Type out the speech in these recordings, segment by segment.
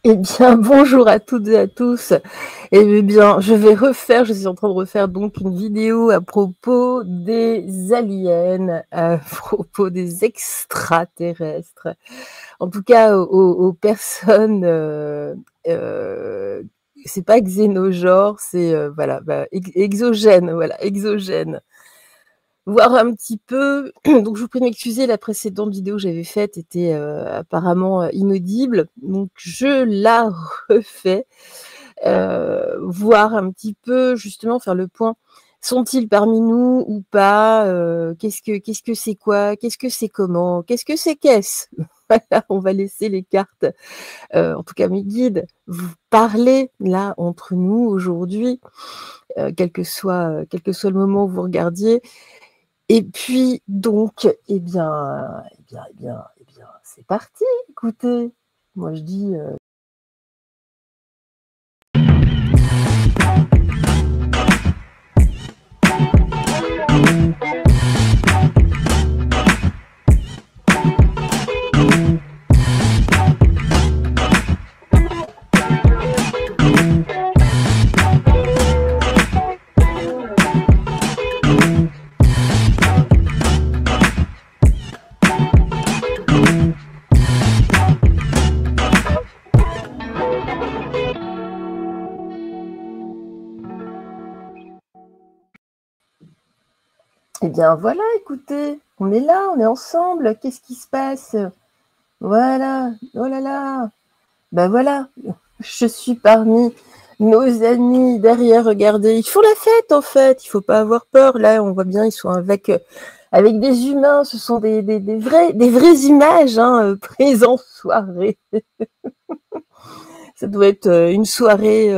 Eh bien, bonjour à toutes et à tous. Eh bien, je suis en train de refaire donc une vidéo à propos des aliens, à propos des extraterrestres. En tout cas, aux personnes, c'est pas xénogenre, c'est voilà, exogène, voilà, exogène. Voir un petit peu, donc je vous prie de m'excuser, la précédente vidéo que j'avais faite était apparemment inaudible, donc je la refais, voir un petit peu, justement faire le point. Sont-ils parmi nous ou pas? Qu'est-ce que c'est quoi? Qu'est-ce que c'est comment? Qu'est-ce que c'est qu'est-ce? Voilà, on va laisser les cartes, en tout cas mes guides, vous parler là entre nous aujourd'hui, quel que soit le moment où vous regardiez. Et puis donc, c'est parti, écoutez. Moi je dis, eh bien voilà, écoutez, on est là, on est ensemble, qu'est-ce qui se passe? Voilà, oh là là, ben voilà, je suis parmi nos amis derrière, regardez, ils font la fête en fait, il faut pas avoir peur, là on voit bien, ils sont avec des humains, ce sont des vraies images hein, prises en soirée. Ça doit être une soirée,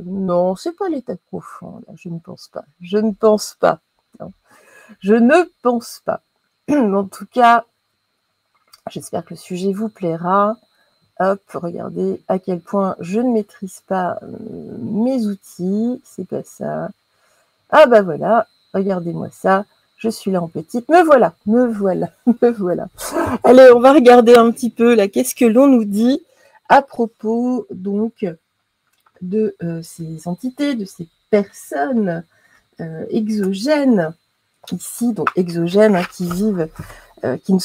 non, c'est pas l'état profond, là, je ne pense pas, non. Je ne pense pas. En tout cas, j'espère que le sujet vous plaira. Hop, regardez à quel point je ne maîtrise pas mes outils. C'est pas ça. Ah bah voilà, regardez-moi ça. Je suis là en petite. Me voilà, me voilà, me voilà. Allez, on va regarder un petit peu là. Qu'est-ce que l'on nous dit à propos donc de ces entités, de ces personnes exogènes ici, donc exogènes, hein, qui vivent, qui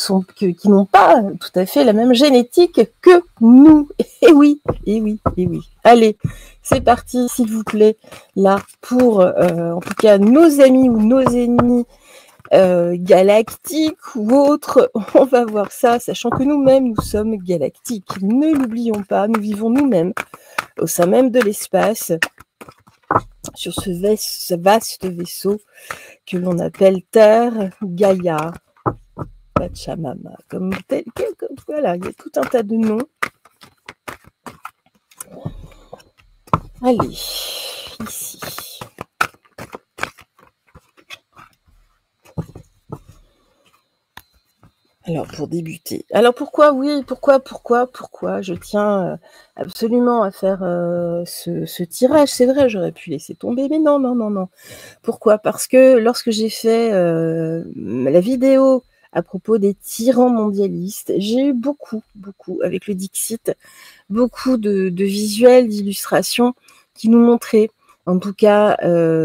n'ont pas tout à fait la même génétique que nous. Et oui, et oui, et oui. Allez, c'est parti, s'il vous plaît, là, pour, en tout cas, nos amis ou nos ennemis galactiques ou autres. On va voir ça, sachant que nous-mêmes, nous sommes galactiques. Ne l'oublions pas, nous vivons nous-mêmes au sein même de l'espace, sur ce vaste vaisseau que l'on appelle Terre, Gaïa, Pachamama, comme tel quel, voilà, il y a tout un tas de noms. Allez, ici. Alors, pour débuter. Alors, pourquoi je tiens absolument à faire ce tirage. C'est vrai, j'aurais pu laisser tomber, mais non. Pourquoi? Parce que lorsque j'ai fait la vidéo à propos des tyrans mondialistes, j'ai eu beaucoup, avec le Dixit, beaucoup de visuels, d'illustrations qui nous montraient, en tout cas,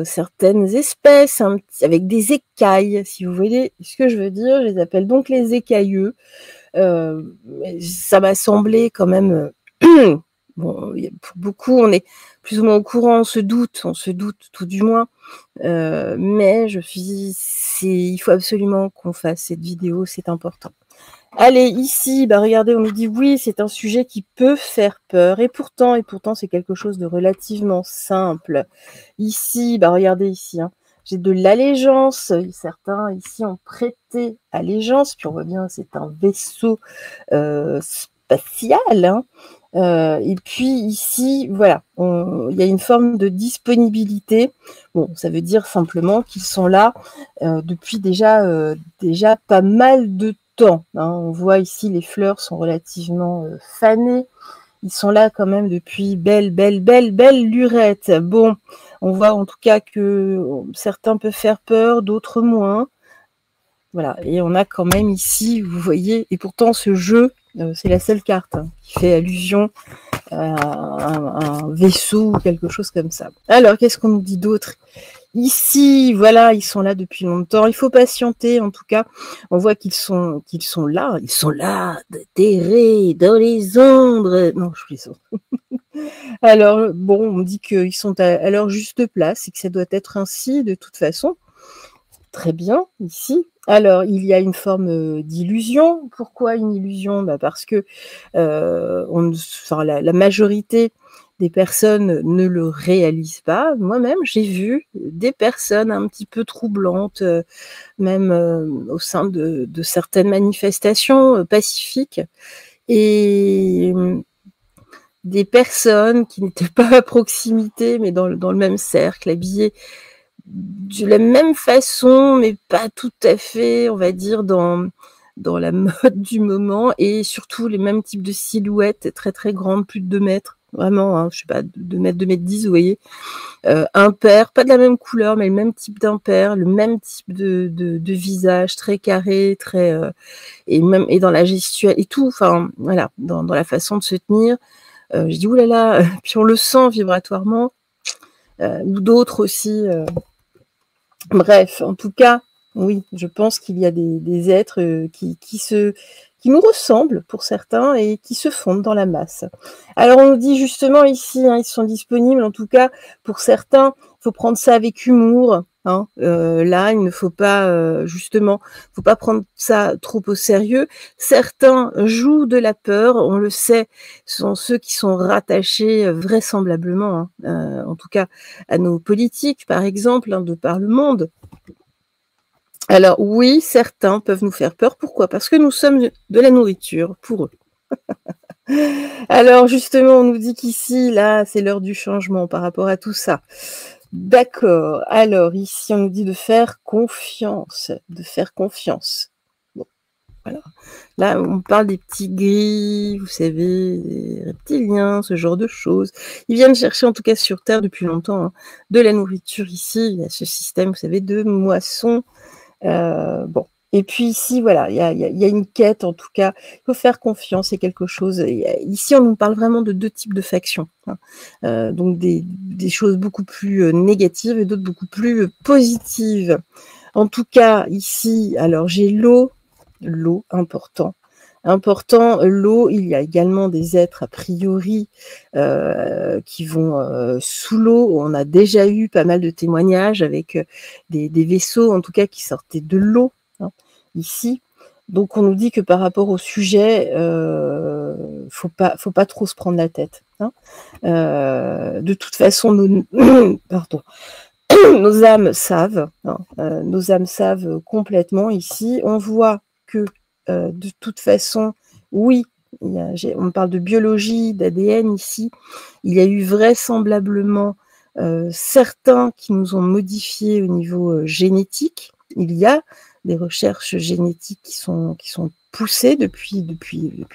certaines espèces avec des écailles, si vous voyez ce que je veux dire. Je les appelle donc les écailleux. Ça m'a semblé quand même... Bon, pour beaucoup, on est plus ou moins au courant, on se doute tout du moins. Mais il faut absolument qu'on fasse cette vidéo, c'est important. Allez, ici, regardez, on nous dit oui, c'est un sujet qui peut faire peur, et pourtant, c'est quelque chose de relativement simple. Ici, regardez ici, hein, j'ai de l'allégeance, certains ici ont prêté allégeance, puis on voit bien, c'est un vaisseau spatial, hein. Et puis ici, voilà, il y a une forme de disponibilité. Bon, ça veut dire simplement qu'ils sont là depuis déjà pas mal de temps, hein. On voit ici, les fleurs sont relativement fanées. Ils sont là quand même depuis belle lurette. Bon, on voit en tout cas que certains peuvent faire peur, d'autres moins. Voilà, et on a quand même ici, vous voyez, et pourtant ce jeu, c'est la seule carte hein, qui fait allusion un vaisseau ou quelque chose comme ça. Alors, qu'est-ce qu'on nous dit d'autre? Ici, voilà, ils sont là depuis longtemps. Il faut patienter, en tout cas. On voit qu'ils sont là. Ils sont là, terrés dans les ombres. Non, je plaisante. Alors, bon, on dit qu'ils sont à leur juste place et que ça doit être ainsi de toute façon. Très bien, ici. Alors, il y a une forme d'illusion. Pourquoi une illusion? Parce que la majorité des personnes ne le réalisent pas. Moi-même, j'ai vu des personnes un petit peu troublantes, même au sein de certaines manifestations pacifiques, et des personnes qui n'étaient pas à proximité, mais dans le même cercle, habillées de la même façon, mais pas tout à fait, on va dire, dans la mode du moment, et surtout les mêmes types de silhouettes très très grandes, plus de 2 mètres, vraiment, hein, je sais pas, 2 mètres, 2 mètres 10, vous voyez, impair, pas de la même couleur, mais le même type d'impair, le même type de visage, très carré, très et dans la gestuelle et tout, enfin voilà, dans la façon de se tenir. Je dis oulala, puis on le sent vibratoirement, ou d'autres aussi. Bref, en tout cas, oui, je pense qu'il y a des êtres qui nous ressemblent pour certains et qui se fondent dans la masse. Alors on nous dit justement ici, hein, ils sont disponibles, en tout cas pour certains, il faut prendre ça avec humour. Hein. Là, il ne faut pas faut pas prendre ça trop au sérieux. Certains jouent de la peur, on le sait, ce sont ceux qui sont rattachés vraisemblablement, hein, en tout cas à nos politiques, par exemple, hein, de par le monde. Alors oui, certains peuvent nous faire peur. Pourquoi? Parce que nous sommes de la nourriture pour eux. Alors justement, on nous dit qu'ici, là, c'est l'heure du changement par rapport à tout ça. D'accord. Alors ici, on nous dit de faire confiance, de faire confiance. Bon, voilà. Là, on parle des petits gris, vous savez, des reptiliens, ce genre de choses. Ils viennent chercher, en tout cas sur Terre depuis longtemps, hein, de la nourriture ici. Il y a ce système, vous savez, de moisson. Bon. Et puis ici, voilà, il y a une quête, en tout cas, il faut faire confiance, c'est quelque chose. Ici, on nous parle vraiment de 2 types de factions, hein. Donc des choses beaucoup plus négatives et d'autres beaucoup plus positives. En tout cas, ici, alors j'ai l'eau, important. L'eau, il y a également des êtres a priori qui vont sous l'eau. On a déjà eu pas mal de témoignages avec des vaisseaux, en tout cas, qui sortaient de l'eau, hein, ici. Donc on nous dit que par rapport au sujet, faut pas trop se prendre la tête, hein. De toute façon, nos âmes savent, hein, nos âmes savent complètement ici. On voit que de toute façon, oui, on parle de biologie, d'ADN ici. Il y a eu vraisemblablement certains qui nous ont modifiés au niveau génétique. Il y a des recherches génétiques qui sont poussées depuis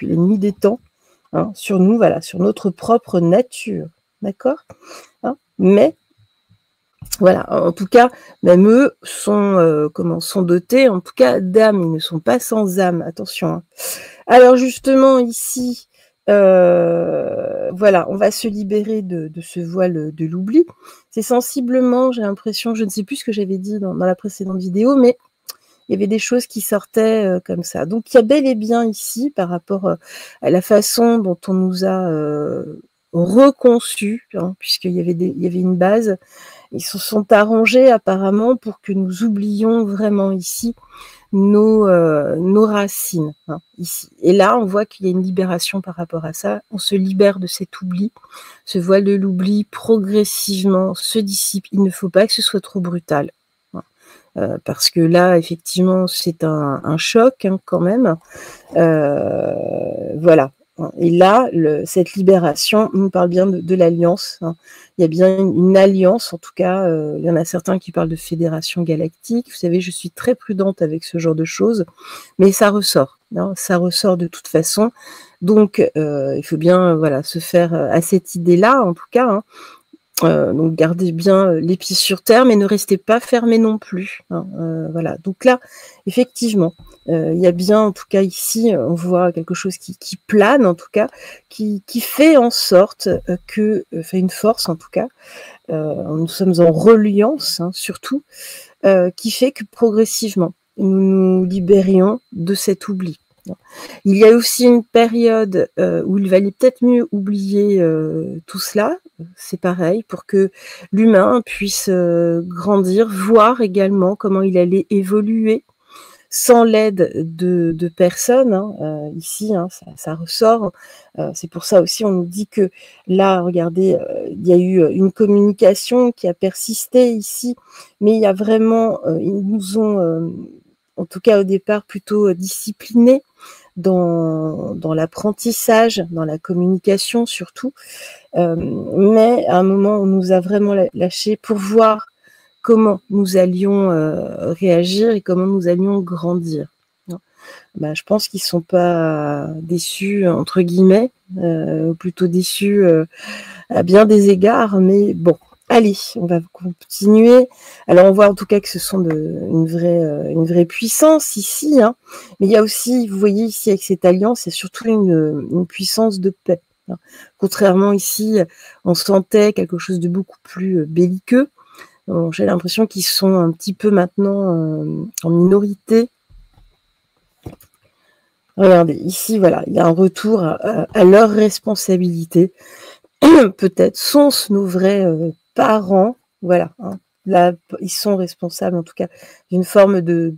la nuit des temps, hein, sur nous, voilà, sur notre propre nature, d'accord, hein. Mais voilà, en tout cas, même eux sont dotés, en tout cas, d'âme. Ils ne sont pas sans âme, attention, hein. Alors justement, ici, voilà, on va se libérer de ce voile de l'oubli. C'est sensiblement, j'ai l'impression, je ne sais plus ce que j'avais dit dans la précédente vidéo, mais il y avait des choses qui sortaient comme ça. Donc, il y a bel et bien ici, par rapport à la façon dont on nous a reconçus, hein, puisqu'il y avait une base. Ils se sont arrangés apparemment pour que nous oublions vraiment ici nos racines, hein, ici. Et là, on voit qu'il y a une libération par rapport à ça. On se libère de cet oubli. Ce voile de l'oubli progressivement se dissipe. Il ne faut pas que ce soit trop brutal, hein. Parce que là, effectivement, c'est un choc, hein, quand même. Voilà. Et là, cette libération nous parle bien de l'alliance, hein. Il y a bien une alliance, en tout cas, il y en a certains qui parlent de fédération galactique. Vous savez, je suis très prudente avec ce genre de choses, mais ça ressort, hein, ça ressort de toute façon. Donc, il faut bien, voilà, se faire à cette idée-là, en tout cas, hein. Donc gardez bien les pieds sur terre, mais ne restez pas fermés non plus, hein, voilà. Donc là, effectivement, il y a bien, en tout cas ici, on voit quelque chose qui plane, en tout cas, qui fait en sorte que, fait une force en tout cas, nous sommes en reliance, hein, surtout, qui fait que progressivement, nous nous libérions de cet oubli. Il y a aussi une période où il valait peut-être mieux oublier tout cela, c'est pareil, pour que l'humain puisse grandir, voir également comment il allait évoluer sans l'aide de personnes, hein, ici, hein, ça ressort. C'est pour ça aussi, on nous dit que là, regardez, il y a eu une communication qui a persisté ici, mais il y a vraiment, ils nous ont, en tout cas au départ, plutôt disciplinés dans l'apprentissage, dans la communication surtout, mais à un moment, on nous a vraiment lâchés pour voir comment nous allions réagir et comment nous allions grandir. Bah, je pense qu'ils ne sont pas déçus, entre guillemets, ou plutôt déçus à bien des égards, mais bon. Allez, on va continuer. Alors, on voit en tout cas que ce sont une vraie puissance ici, hein. Mais il y a aussi, vous voyez ici avec cette alliance, c'est surtout une puissance de paix, hein. Contrairement ici, on sentait quelque chose de beaucoup plus belliqueux. J'ai l'impression qu'ils sont un petit peu maintenant en minorité. Regardez, ici, voilà, il y a un retour à leur responsabilité. Peut-être sont-ce nos vrais parents, voilà, hein. Là, ils sont responsables, en tout cas, d'une forme de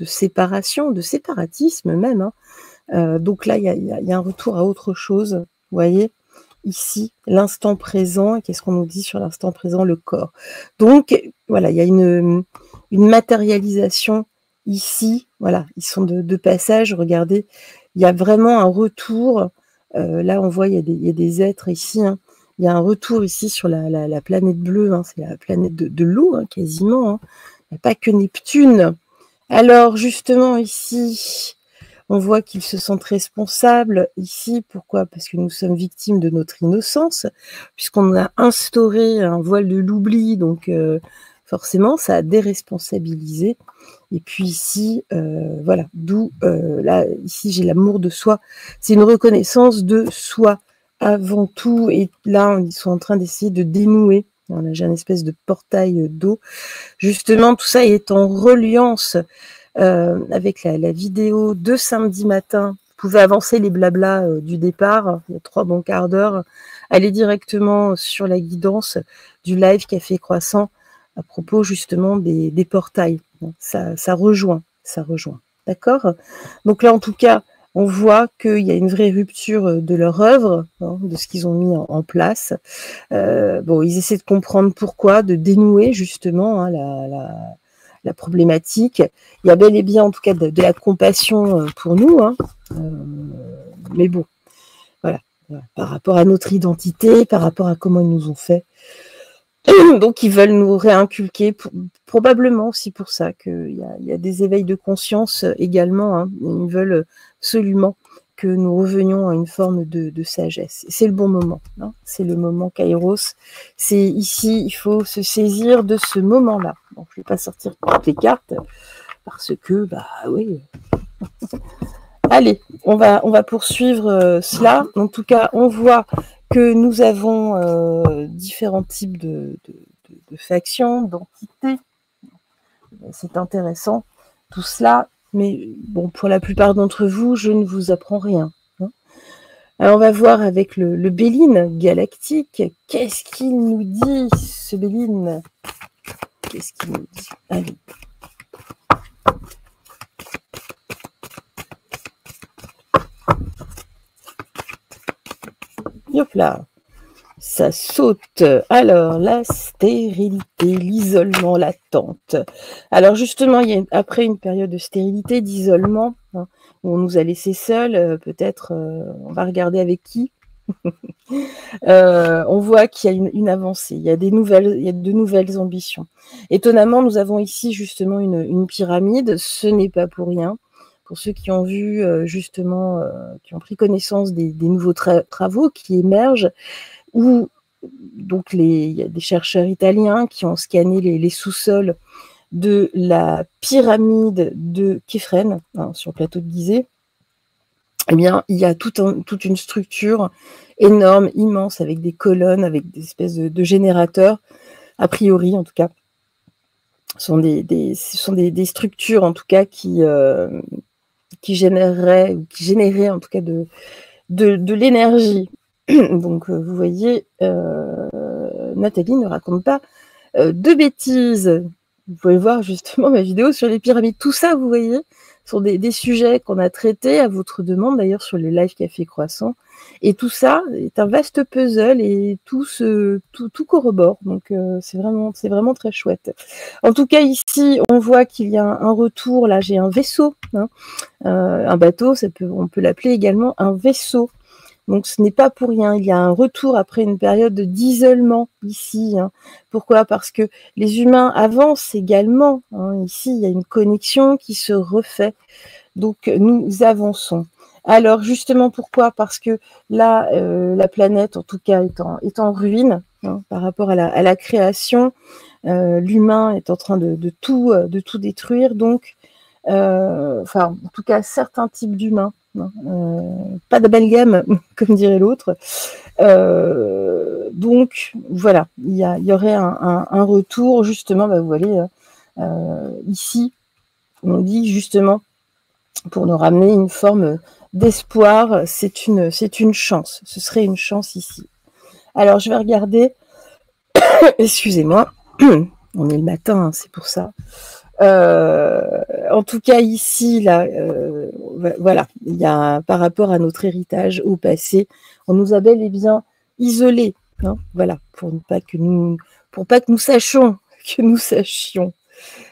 séparation, de séparatisme même, hein. Donc là, il y a un retour à autre chose, vous voyez, ici, l'instant présent. Et qu'est-ce qu'on nous dit sur l'instant présent? Le corps. Donc, voilà, il y a une matérialisation ici, voilà, ils sont de passage, regardez, il y a vraiment un retour, là on voit, il y a des êtres ici, hein. Il y a un retour ici sur la planète bleue, hein, c'est la planète de l'eau, hein, quasiment, hein. Il n'y a pas que Neptune. Alors justement ici, on voit qu'ils se sentent responsables ici. Pourquoi? Parce que nous sommes victimes de notre innocence, puisqu'on a instauré un voile de l'oubli, donc forcément, ça a déresponsabilisé. Et puis ici, voilà, d'où, là, ici, j'ai l'amour de soi. C'est une reconnaissance de soi avant tout. Et là, ils sont en train d'essayer de dénouer. J'ai une espèce de portail d'eau. Justement, tout ça est en reliance avec la vidéo de samedi matin. Vous pouvez avancer les blablas du départ, il y a 3 bons quarts d'heure. Aller directement sur la guidance du live Café Croissant à propos justement des portails. Ça rejoint. D'accord? Donc là, en tout cas, on voit qu'il y a une vraie rupture de leur œuvre, hein, de ce qu'ils ont mis en place. Bon, ils essaient de comprendre pourquoi, de dénouer justement, hein, la problématique. Il y a bel et bien, en tout cas, de la compassion pour nous, hein. Mais bon, voilà, par rapport à notre identité, par rapport à comment ils nous ont fait. Donc, ils veulent nous réinculquer, probablement aussi pour ça, qu'il y a des éveils de conscience également, hein. Ils veulent absolument que nous revenions à une forme de sagesse. C'est le bon moment, hein. C'est le moment Kairos. C'est ici, il faut se saisir de ce moment-là. Donc, je ne vais pas sortir toutes les cartes, parce que, bah oui. Allez, on va poursuivre cela. En tout cas, on voit que nous avons différents types de factions, d'entités. C'est intéressant, tout cela. Mais bon, pour la plupart d'entre vous, je ne vous apprends rien, hein. Alors, on va voir avec le Béline galactique. Qu'est-ce qu'il nous dit, ce Béline? Qu'est-ce qu'il nous dit? Allez. Hop là, ça saute. Alors, la stérilité, l'isolement, l'attente. Alors justement, après une période de stérilité, d'isolement, hein, où on nous a laissés seuls, peut-être, on va regarder avec qui. On voit qu'il y a une avancée, il y a de nouvelles ambitions. Étonnamment, nous avons ici justement une pyramide, ce n'est pas pour rien. Pour ceux qui ont vu justement, qui ont pris connaissance des nouveaux travaux qui émergent, où donc il y a des chercheurs italiens qui ont scanné les sous-sols de la pyramide de Képhren, hein, sur le plateau de Gizeh. Eh bien, il y a toute une structure énorme, immense, avec des colonnes, avec des espèces de générateurs, a priori en tout cas. Ce sont des structures en tout cas qui généraient en tout cas de l'énergie. Donc vous voyez, Nathalie ne raconte pas de bêtises. Vous pouvez voir justement ma vidéo sur les pyramides. Tout ça, vous voyez, sont des sujets qu'on a traités à votre demande, d'ailleurs, sur les live Café Croissant. Et tout ça est un vaste puzzle et tout corrobore. Donc, c'est vraiment très chouette. En tout cas, ici, on voit qu'il y a un retour. Là, j'ai un vaisseau. Hein. Un bateau, on peut l'appeler également un vaisseau. Donc, ce n'est pas pour rien. Il y a un retour après une période d'isolement ici. Hein. Pourquoi? Parce que les humains avancent également. Hein. Ici, il y a une connexion qui se refait. Donc, nous avançons. Alors, justement, pourquoi? Parce que là, la planète, en tout cas, est en ruine, hein, par rapport à la création. L'humain est en train de tout détruire. Donc, en tout cas, certains types d'humains, pas d'amalgame, comme dirait l'autre. Donc, voilà, il y aurait un retour, justement, vous voyez, ici, on dit justement, pour nous ramener une forme d'espoir, c'est une chance, ce serait une chance ici. Alors, je vais regarder, excusez-moi, on est le matin, hein, c'est pour ça. En tout cas, ici, là, voilà, il y a, par rapport à notre héritage au passé, on nous a bel et bien isolés, hein, voilà, pour pas que nous sachions,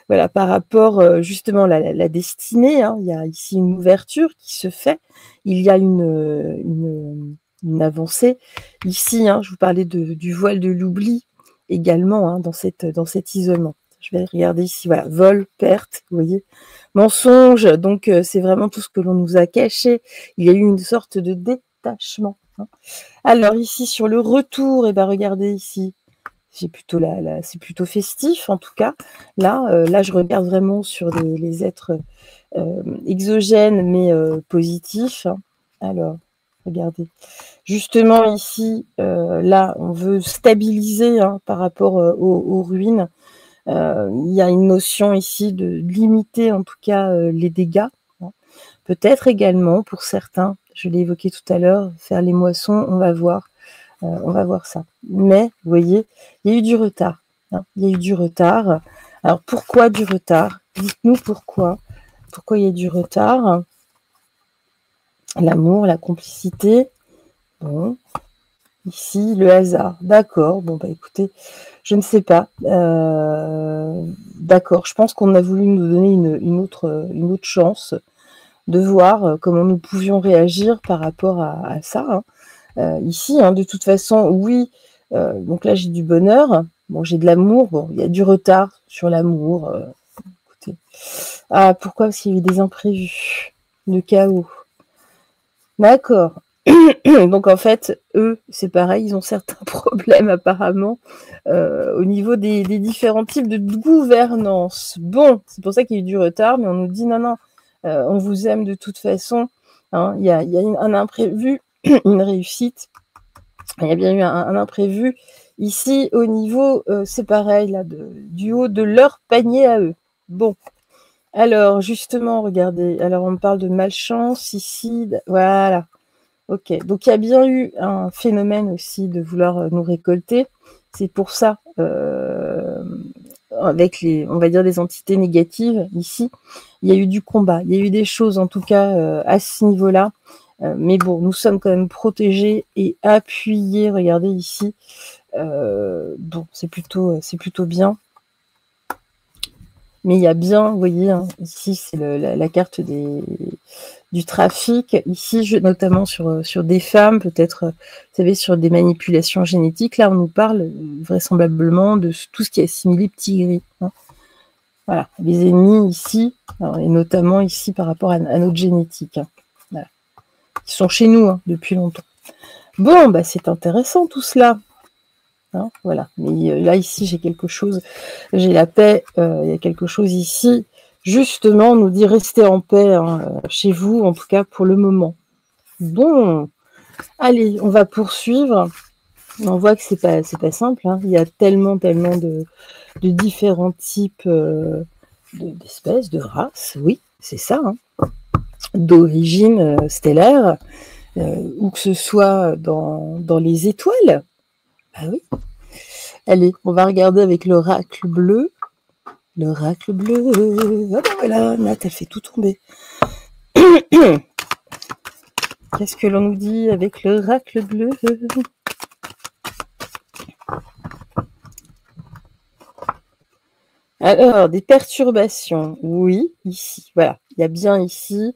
voilà, par rapport justement à la destinée, hein, il y a ici une ouverture qui se fait, il y a une avancée. Ici, hein, je vous parlais du voile de l'oubli également, hein, dans cet isolement. Je vais regarder ici, voilà, vol, perte, vous voyez, mensonge, donc c'est vraiment tout ce que l'on nous a caché. Il y a eu une sorte de détachement. Hein. Alors ici, sur le retour, et ben regardez ici, c'est plutôt c'est plutôt festif en tout cas. Là, je regarde vraiment sur les êtres exogènes, mais positifs. Hein. Alors, regardez. Justement ici, là, on veut stabiliser, hein, par rapport aux ruines. Il y a une notion ici de limiter en tout cas les dégâts. Hein. Peut-être également pour certains, je l'ai évoqué tout à l'heure, faire les moissons, on va voir ça. Mais, vous voyez, il y a eu du retard. Hein. Il y a eu du retard. Alors, pourquoi du retard? Dites-nous pourquoi. Pourquoi il y a du retard? L'amour, la complicité. Bon. Ici, le hasard. D'accord. Bon, bah écoutez, je ne sais pas. D'accord. Je pense qu'on a voulu nous donner une autre chance de voir comment nous pouvions réagir par rapport à ça. Hein. Ici, hein, de toute façon, oui. Donc là, j'ai du bonheur. Bon, j'ai de l'amour. Bon, il y a du retard sur l'amour. Écoutez. Ah, pourquoi? Parce qu'il y a eu des imprévus, le chaos. D'accord. Donc en fait, eux, c'est pareil, ils ont certains problèmes apparemment au niveau des différents types de gouvernance. Bon, c'est pour ça qu'il y a eu du retard, mais on nous dit non, on vous aime de toute façon. Hein, il y a un imprévu, une réussite. Il y a bien eu un imprévu. Ici, au niveau, c'est pareil, là, du haut de leur panier à eux. Bon. Alors, justement, regardez. Alors, on me parle de malchance ici. Voilà. Ok, donc il y a bien eu un phénomène aussi de vouloir nous récolter. C'est pour ça, avec on va dire, les entités négatives ici, il y a eu du combat. Il y a eu des choses, en tout cas, à ce niveau-là. Mais bon, nous sommes quand même protégés et appuyés. Regardez ici. Bon, c'est plutôt bien. Mais il y a bien, vous voyez, hein, ici, c'est la carte du trafic. Ici, notamment sur des femmes, peut-être, vous savez, sur des manipulations génétiques. Là, on nous parle vraisemblablement de tout ce qui est assimilé petit gris. Hein. Voilà, les ennemis ici, alors, et notamment ici par rapport à notre génétique. Hein. Voilà. Ils sont chez nous, hein, depuis longtemps. Bon, bah, c'est intéressant tout cela. hein, voilà. Mais là, ici, j'ai quelque chose, j'ai la paix, il y a quelque chose ici, justement, on nous dit restez en paix, hein, chez vous, en tout cas pour le moment. Bon, allez, on va poursuivre. On voit que c'est pas simple, hein. Il y a tellement de différents types d'espèces, de races, oui, c'est ça, hein, d'origine stellaire, ou que ce soit dans les étoiles. Ah oui. Allez, on va regarder avec l'oracle bleu. L'oracle bleu. Ah ben voilà, Nat, elle fait tout tomber. Qu'est-ce que l'on nous dit avec l'oracle bleu? Alors, des perturbations, oui, ici, voilà, il y a bien ici,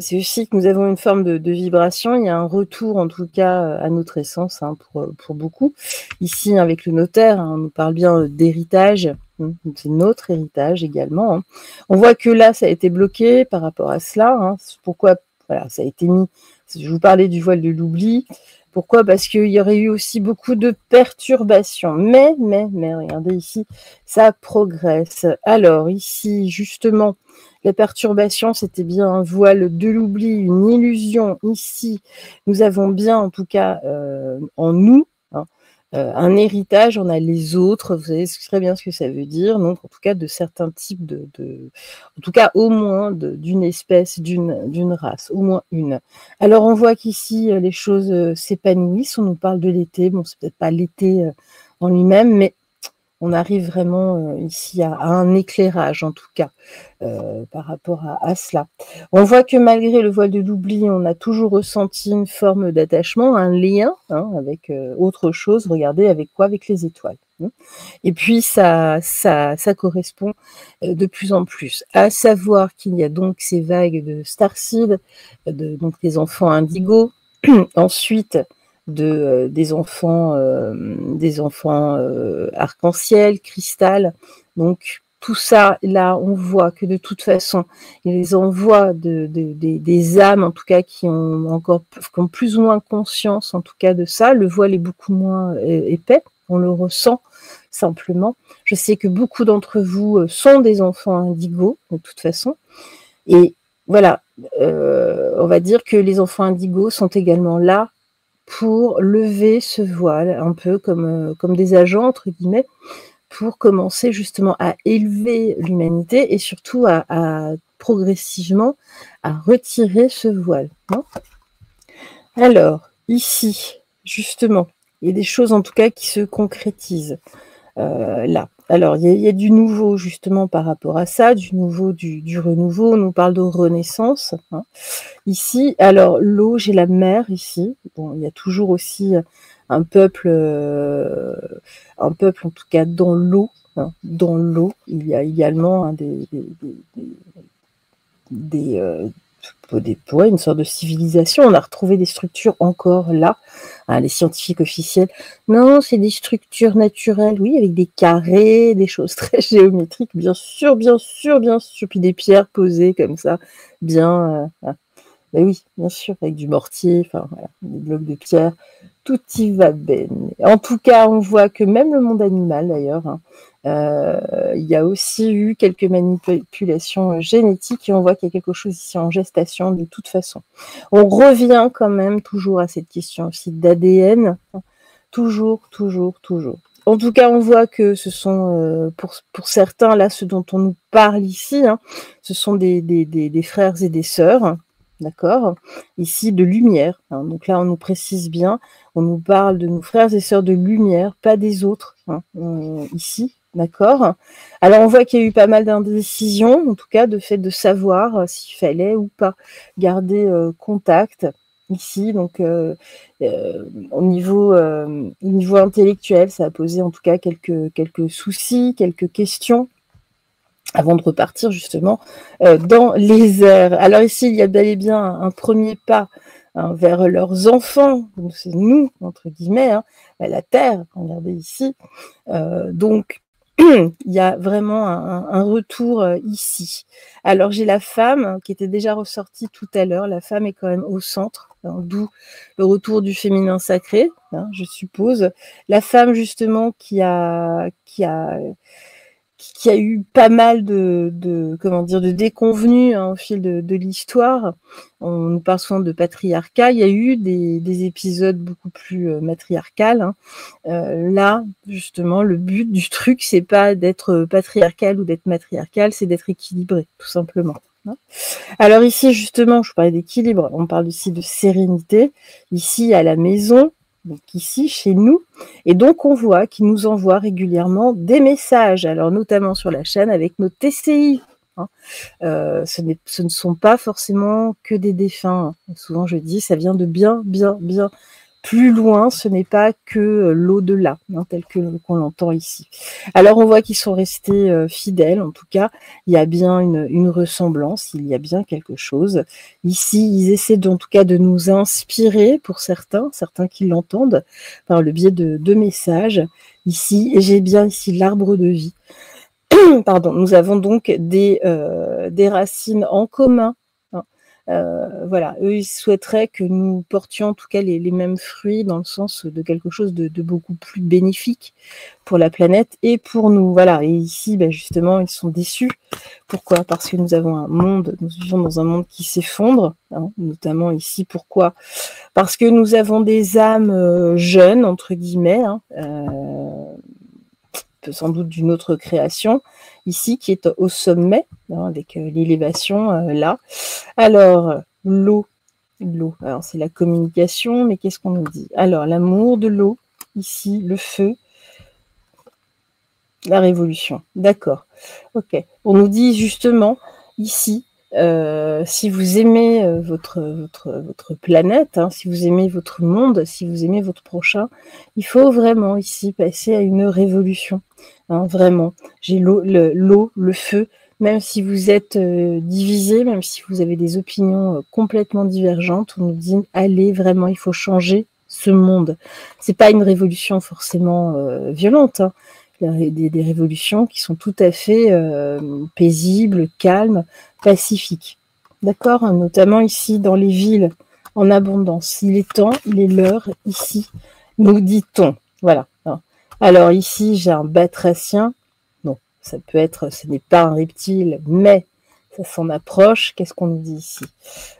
c'est aussi que nous avons une forme de vibration, il y a un retour en tout cas à notre essence, hein, pour beaucoup. Ici, avec le notaire, hein, on nous parle bien d'héritage, c'est notre héritage également, hein. On voit que là, ça a été bloqué par rapport à cela, hein. Pourquoi? Voilà, ça a été mis, je vous parlais du voile de l'oubli. Pourquoi? Parce qu'il y aurait eu aussi beaucoup de perturbations. Mais, regardez ici, ça progresse. Alors, ici, justement, la perturbation, c'était bien un voile de l'oubli, une illusion. Ici, nous avons bien, en tout cas, en nous, hein, un héritage, on a les autres, vous savez très bien ce que ça veut dire, donc en tout cas de certains types en tout cas au moins d'une espèce, d'une race, au moins une. Alors on voit qu'ici les choses s'épanouissent, on nous parle de l'été, bon c'est peut-être pas l'été en lui-même, mais on arrive vraiment ici à un éclairage en tout cas par rapport à cela. On voit que malgré le voile de l'oubli, on a toujours ressenti une forme d'attachement, un lien, hein, avec autre chose. Regardez avec quoi? Avec les étoiles. Et puis ça correspond de plus en plus. À savoir qu'il y a donc ces vagues de starseed, donc des enfants indigos, ensuite des enfants arc-en-ciel, cristal. Donc tout ça, là, on voit que de toute façon, il les envoie des âmes, en tout cas, qui ont plus ou moins conscience, en tout cas, de ça. Le voile est beaucoup moins épais, on le ressent simplement. Je sais que beaucoup d'entre vous sont des enfants indigos, de toute façon. Et voilà, on va dire que les enfants indigos sont également là pour lever ce voile, un peu comme des agents, entre guillemets, pour commencer justement à élever l'humanité et surtout à progressivement à retirer ce voile. Hein. Alors, ici, justement, il y a des choses en tout cas qui se concrétisent là. Alors, il y a du nouveau justement par rapport à ça, du nouveau, du renouveau. On nous parle de renaissance. Hein. Ici, alors l'eau, j'ai la mer ici. Bon, il y a toujours aussi un peuple en tout cas dans l'eau. Hein. Dans l'eau, il y a également hein, une sorte de civilisation. On a retrouvé des structures encore là. Hein, les scientifiques officiels, non, c'est des structures naturelles, oui, avec des carrés, des choses très géométriques, bien sûr, puis des pierres posées comme ça, bien. Mais oui, bien sûr, avec du mortier, enfin voilà, des blocs de pierre, tout y va bien. En tout cas, on voit que même le monde animal, d'ailleurs, hein, il y a aussi eu quelques manipulations génétiques et on voit qu'il y a quelque chose ici en gestation de toute façon. On revient quand même toujours à cette question aussi d'ADN, hein, toujours. En tout cas, on voit que ce sont, pour certains, là, ce dont on nous parle ici, hein, ce sont des frères et des sœurs, d'accord? Ici, de lumière. Hein. Donc là, on nous précise bien, on nous parle de nos frères et sœurs de lumière, pas des autres, hein, ici, d'accord? Alors, on voit qu'il y a eu pas mal d'indécisions, en tout cas, de fait de savoir s'il fallait ou pas garder contact ici. Donc, au niveau intellectuel, ça a posé en tout cas quelques soucis, quelques questions avant de repartir justement dans les airs. Alors ici, il y a bel et bien un premier pas hein, vers leurs enfants, donc c'est nous, entre guillemets, hein, la Terre, regardez ici. Donc, il y a vraiment un retour ici. Alors, j'ai la femme qui était déjà ressortie tout à l'heure. La femme est quand même au centre hein, d'où le retour du féminin sacré, hein, je suppose. La femme, justement, qui a eu pas mal comment dire, de déconvenues, hein, au fil de l'histoire. On nous parle souvent de patriarcat. Il y a eu des épisodes beaucoup plus matriarcales, hein. Là, justement, le but du truc, c'est pas d'être patriarcal ou d'être matriarcal, c'est d'être équilibré, tout simplement, hein. Alors ici, justement, je parlais d'équilibre, on parle ici de sérénité, ici à la maison, donc ici chez nous, et donc on voit qu'il nous envoie régulièrement des messages, alors notamment sur la chaîne avec nos TCI, hein. Ce ne sont pas forcément que des défunts, hein. Souvent je dis, ça vient de bien plus loin, ce n'est pas que l'au-delà, hein, tel qu'on l'entend ici. Alors on voit qu'ils sont restés fidèles, en tout cas, il y a bien une ressemblance, il y a bien quelque chose. Ici, ils essaient en tout cas de nous inspirer, pour certains qui l'entendent, par le biais de messages. Ici, et j'ai bien ici l'arbre de vie. Pardon, nous avons donc des racines en commun. Voilà, eux, ils souhaiteraient que nous portions en tout cas les mêmes fruits dans le sens de quelque chose de beaucoup plus bénéfique pour la planète et pour nous. Voilà, et ici, ben justement, ils sont déçus. Pourquoi? Parce que nous avons nous vivons dans un monde qui s'effondre, hein, notamment ici. Pourquoi? Parce que nous avons des âmes jeunes, entre guillemets, hein, sans doute d'une autre création, ici, qui est au sommet, hein, avec l'élévation là. Alors, l'eau, alors c'est la communication, mais qu'est-ce qu'on nous dit? Alors, l'amour de l'eau, ici, le feu, la révolution, d'accord, ok. On nous dit justement, ici, si vous aimez votre planète, hein, si vous aimez votre monde, si vous aimez votre prochain, il faut vraiment ici passer à une révolution, hein, vraiment. J'ai l'eau, le feu, même si vous êtes divisés, même si vous avez des opinions complètement divergentes, on nous dit, allez, vraiment, il faut changer ce monde. C'est pas une révolution forcément violente, hein. Des révolutions qui sont tout à fait paisibles, calmes, pacifiques. D'accord, hein, notamment ici dans les villes en abondance. Il est temps, il est l'heure, ici, nous dit-on. Voilà, hein. Alors ici, j'ai un batracien. Bon, ça peut être, ce n'est pas un reptile, mais ça s'en approche. Qu'est-ce qu'on nous dit ici?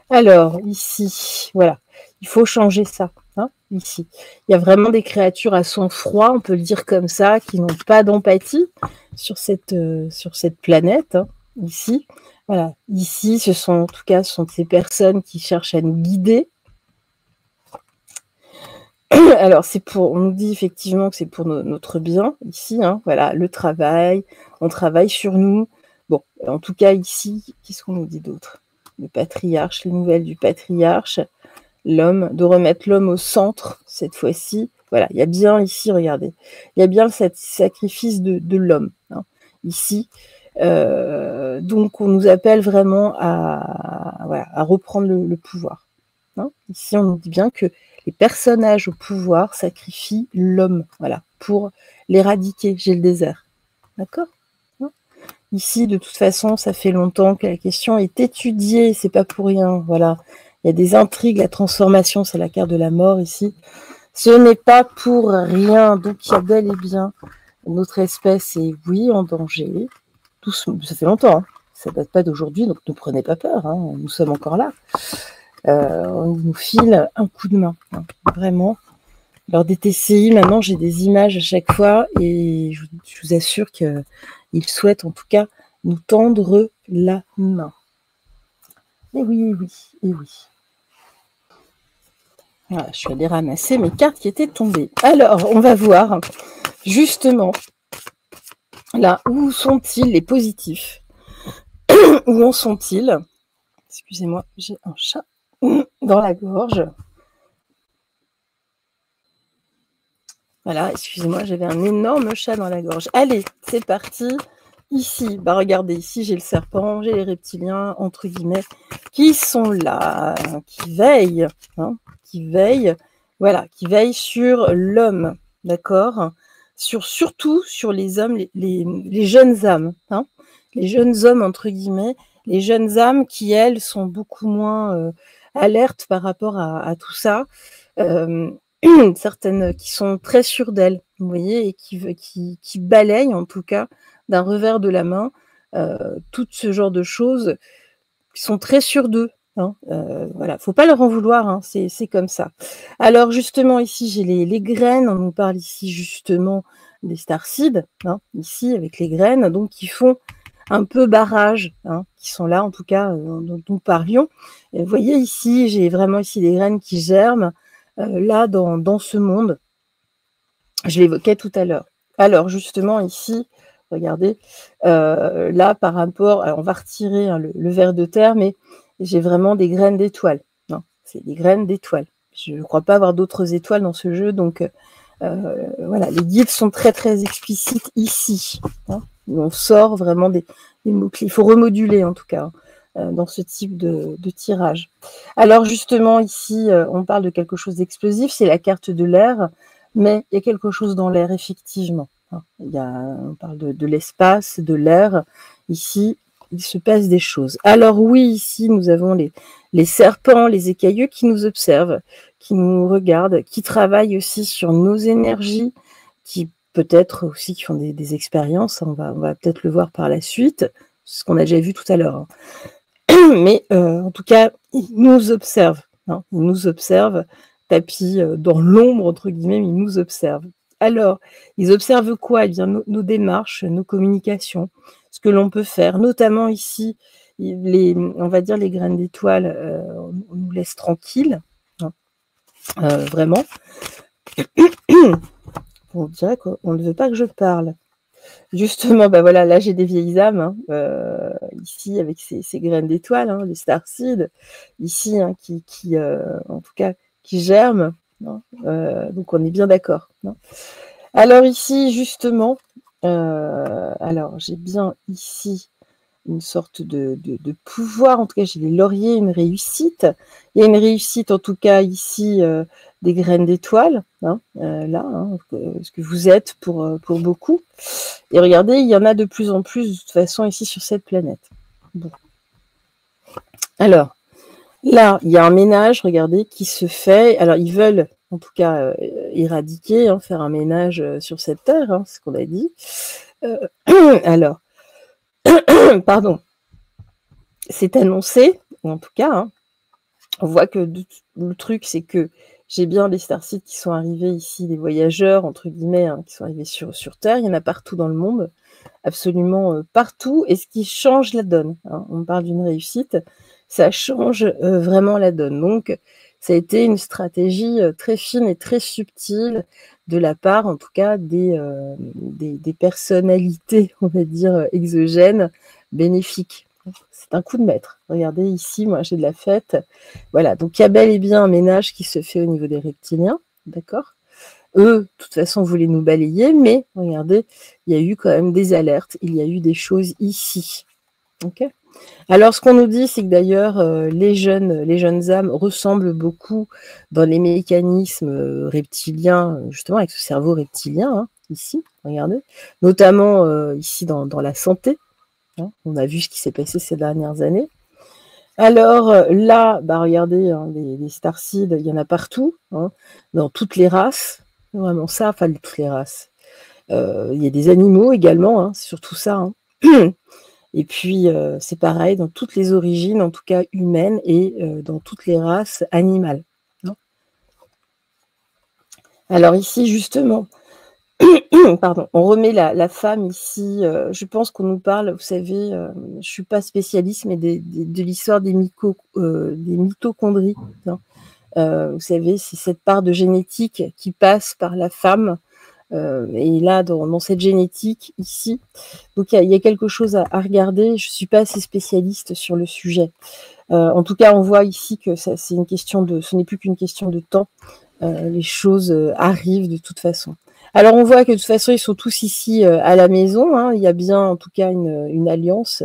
Alors, ici, voilà, il faut changer ça, hein, ici. Il y a vraiment des créatures à sang froid, on peut le dire comme ça, qui n'ont pas d'empathie sur cette planète, hein, ici. Voilà, ici, ce sont ces personnes qui cherchent à nous guider. Alors, on nous dit effectivement que c'est pour notre bien, ici, hein, voilà, le travail, on travaille sur nous. Bon, en tout cas, ici, qu'est-ce qu'on nous dit d'autre? Le patriarche, les nouvelles du patriarche, l'homme, de remettre l'homme au centre, cette fois-ci. Voilà, il y a bien ici, regardez, il y a bien le sacrifice de l'homme, hein, ici. Donc, on nous appelle vraiment à reprendre le pouvoir, hein. Ici, on nous dit bien que les personnages au pouvoir sacrifient l'homme, voilà, pour l'éradiquer. J'ai le désert, d'accord? Ici, de toute façon, ça fait longtemps que la question est étudiée, c'est pas pour rien, voilà. Il y a des intrigues, la transformation, c'est la carte de la mort ici. Ce n'est pas pour rien, donc il y a bel et bien notre espèce est, oui, en danger. Ça fait longtemps, hein. Ça date pas d'aujourd'hui, donc ne prenez pas peur, hein. Nous sommes encore là. On nous file un coup de main, hein, vraiment. Alors des TCI, maintenant j'ai des images à chaque fois et je vous assure qu'ils souhaitent en tout cas nous tendre la main. Et oui, et oui, et oui. Voilà, je suis allée ramasser mes cartes qui étaient tombées. Alors, on va voir justement là, où sont-ils les positifs? Où en sont-ils? Excusez-moi, j'ai un chat dans la gorge. Voilà, excusez-moi, j'avais un énorme chat dans la gorge. Allez, c'est parti. Ici, bah regardez, ici j'ai le serpent, j'ai les reptiliens, entre guillemets, qui sont là, qui veillent, hein, voilà, qui veillent sur l'homme, d'accord? Surtout sur les hommes, les jeunes âmes, hein, les jeunes hommes, entre guillemets, les jeunes âmes qui, elles, sont beaucoup moins alertes par rapport à tout ça, certaines qui sont très sûres d'elles, vous voyez? Et qui balayent en tout cas d'un revers de la main, tout ce genre de choses, qui sont très sûrs d'eux, hein. Voilà, faut pas leur en vouloir, hein, c'est comme ça. Alors justement ici j'ai les graines, on nous parle ici justement des starseeds, hein, ici avec les graines, donc qui font un peu barrage, hein, qui sont là en tout cas, dont nous parlions. Et vous voyez ici, j'ai vraiment ici des graines qui germent, là dans ce monde. Je l'évoquais tout à l'heure. Alors justement ici, regardez, là par rapport, alors on va retirer, hein, le ver de terre, mais j'ai vraiment des graines d'étoiles, hein, c'est des graines d'étoiles. Je ne crois pas avoir d'autres étoiles dans ce jeu, donc voilà, les guides sont très très explicites ici, hein. On sort vraiment des mots-clés. Il faut remoduler en tout cas, hein, dans ce type de tirage. Alors justement ici, on parle de quelque chose d'explosif, c'est la carte de l'air, mais il y a quelque chose dans l'air effectivement, hein. On parle de l'espace, de l'air. Ici, il se passe des choses. Alors oui, ici nous avons les serpents, les écailleux qui nous observent, qui nous regardent, qui travaillent aussi sur nos énergies, qui peut-être aussi qui font des expériences, on va peut-être le voir par la suite, ce qu'on a déjà vu tout à l'heure, hein. Mais en tout cas, ils nous observent, hein, ils nous observent, tapis dans l'ombre, entre guillemets, mais ils nous observent. Alors, ils observent quoi? Eh bien, nos démarches, nos communications, ce que l'on peut faire, notamment ici, on va dire les graines d'étoiles, on nous laisse tranquilles, hein, vraiment. On dirait qu'on ne veut pas que je parle. Justement, ben voilà, là j'ai des vieilles âmes, hein, ici avec ces graines d'étoiles, hein, les starseeds, ici, hein, en tout cas, qui germent, hein, donc on est bien d'accord, hein. Alors ici, justement, alors j'ai bien ici une sorte de pouvoir, en tout cas j'ai les lauriers, une réussite. Il y a une réussite en tout cas ici, des graines d'étoiles, hein, là, hein, ce que vous êtes pour beaucoup. Et regardez, il y en a de plus en plus de toute façon ici sur cette planète. Bon. Alors, là, il y a un ménage, regardez, qui se fait. Alors, ils veulent en tout cas éradiquer, hein, faire un ménage sur cette terre, hein, c'est ce qu'on a dit. Alors, pardon, c'est annoncé, ou en tout cas, hein, on voit que le truc, c'est que j'ai bien des starseeds qui sont arrivés ici, des voyageurs, entre guillemets, hein, qui sont arrivés sur Terre. Il y en a partout dans le monde, absolument partout, et ce qui change la donne, hein. On parle d'une réussite, ça change vraiment la donne. Donc, ça a été une stratégie très fine et très subtile de la part, en tout cas, des personnalités, on va dire, exogènes, bénéfiques. C'est un coup de maître. Regardez ici, moi j'ai de la fête. Voilà, donc il y a bel et bien un ménage qui se fait au niveau des reptiliens, d'accord? Eux, de toute façon, voulaient nous balayer, mais regardez, il y a eu quand même des alertes, il y a eu des choses ici. Ok? Alors, ce qu'on nous dit, c'est que d'ailleurs, les jeunes âmes ressemblent beaucoup dans les mécanismes reptiliens, justement avec ce cerveau reptilien, hein, ici, regardez, notamment ici dans la santé. Hein, on a vu ce qui s'est passé ces dernières années. Alors là, bah regardez, hein, les starseeds, il y en a partout, hein, dans toutes les races, vraiment ça, enfin toutes les races. Il y a des animaux également, hein, c'est surtout ça, hein. Et puis c'est pareil dans toutes les origines, en tout cas humaines, et dans toutes les races animales, hein. Alors ici justement, pardon, on remet la femme ici, je pense qu'on nous parle, vous savez, je ne suis pas spécialiste, mais de l'histoire des mitochondries, hein. Vous savez, c'est cette part de génétique qui passe par la femme, et là, dans cette génétique, ici, donc il y a quelque chose à regarder. Je ne suis pas assez spécialiste sur le sujet. En tout cas, on voit ici que ce n'est plus qu'une question de temps. Les choses arrivent de toute façon. Alors on voit que de toute façon ils sont tous ici à la maison, hein. Il y a bien en tout cas une alliance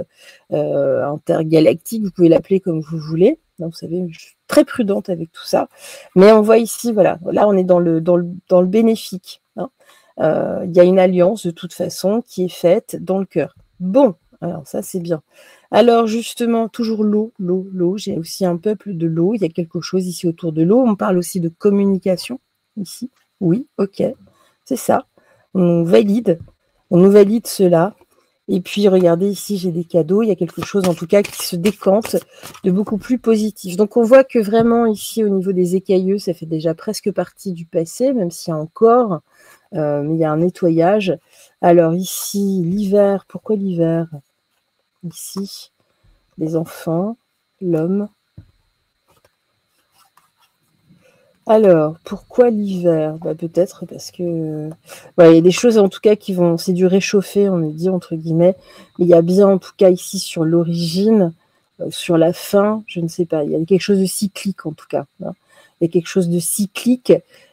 intergalactique, vous pouvez l'appeler comme vous voulez. Donc, vous savez, je suis très prudente avec tout ça, mais on voit ici, voilà, là on est dans le bénéfique, hein. Il y a une alliance de toute façon qui est faite dans le cœur. Bon, Alors ça, c'est bien. Alors justement, toujours l'eau, l'eau, l'eau. J'ai aussi un peuple de l'eau. Il y a quelque chose ici autour de l'eau. On parle aussi de communication ici. Oui, ok, c'est ça. On nous valide cela. Et puis, regardez, ici, j'ai des cadeaux. Il y a quelque chose, en tout cas, qui se décante de beaucoup plus positif. Donc, on voit que vraiment, ici, au niveau des écailleux, ça fait déjà presque partie du passé, même s'il y a encore, mais il y a un nettoyage. Alors, ici, l'hiver. Pourquoi l'hiver? Ici, les enfants, l'homme. Alors, pourquoi l'hiver? Bah, peut-être parce que il y a des choses en tout cas qui vont, c'est du réchauffé, on me dit entre guillemets, mais il y a bien en tout cas ici sur l'origine, sur la fin, je ne sais pas, il y a quelque chose de cyclique en tout cas, hein. Il y a quelque chose de cyclique.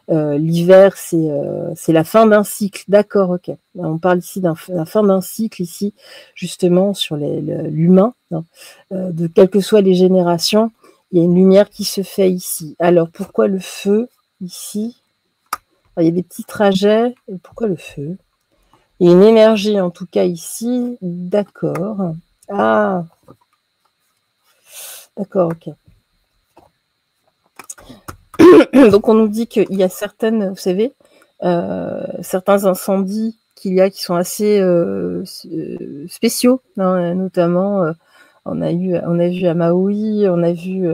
L'hiver, c'est la fin d'un cycle, d'accord, ok. On parle ici la fin d'un cycle ici, justement sur l'humain, hein, de quelles que soient les générations. Il y a une lumière qui se fait ici. Alors, pourquoi le feu ici? Il y a des petits trajets. Et pourquoi le feu? Il y a une énergie, en tout cas, ici. D'accord. Ah, d'accord, ok. Donc, on nous dit qu'il y a certaines, vous savez, certains incendies qu'il y a qui sont assez spéciaux, hein, notamment... on a vu à Maui, on a vu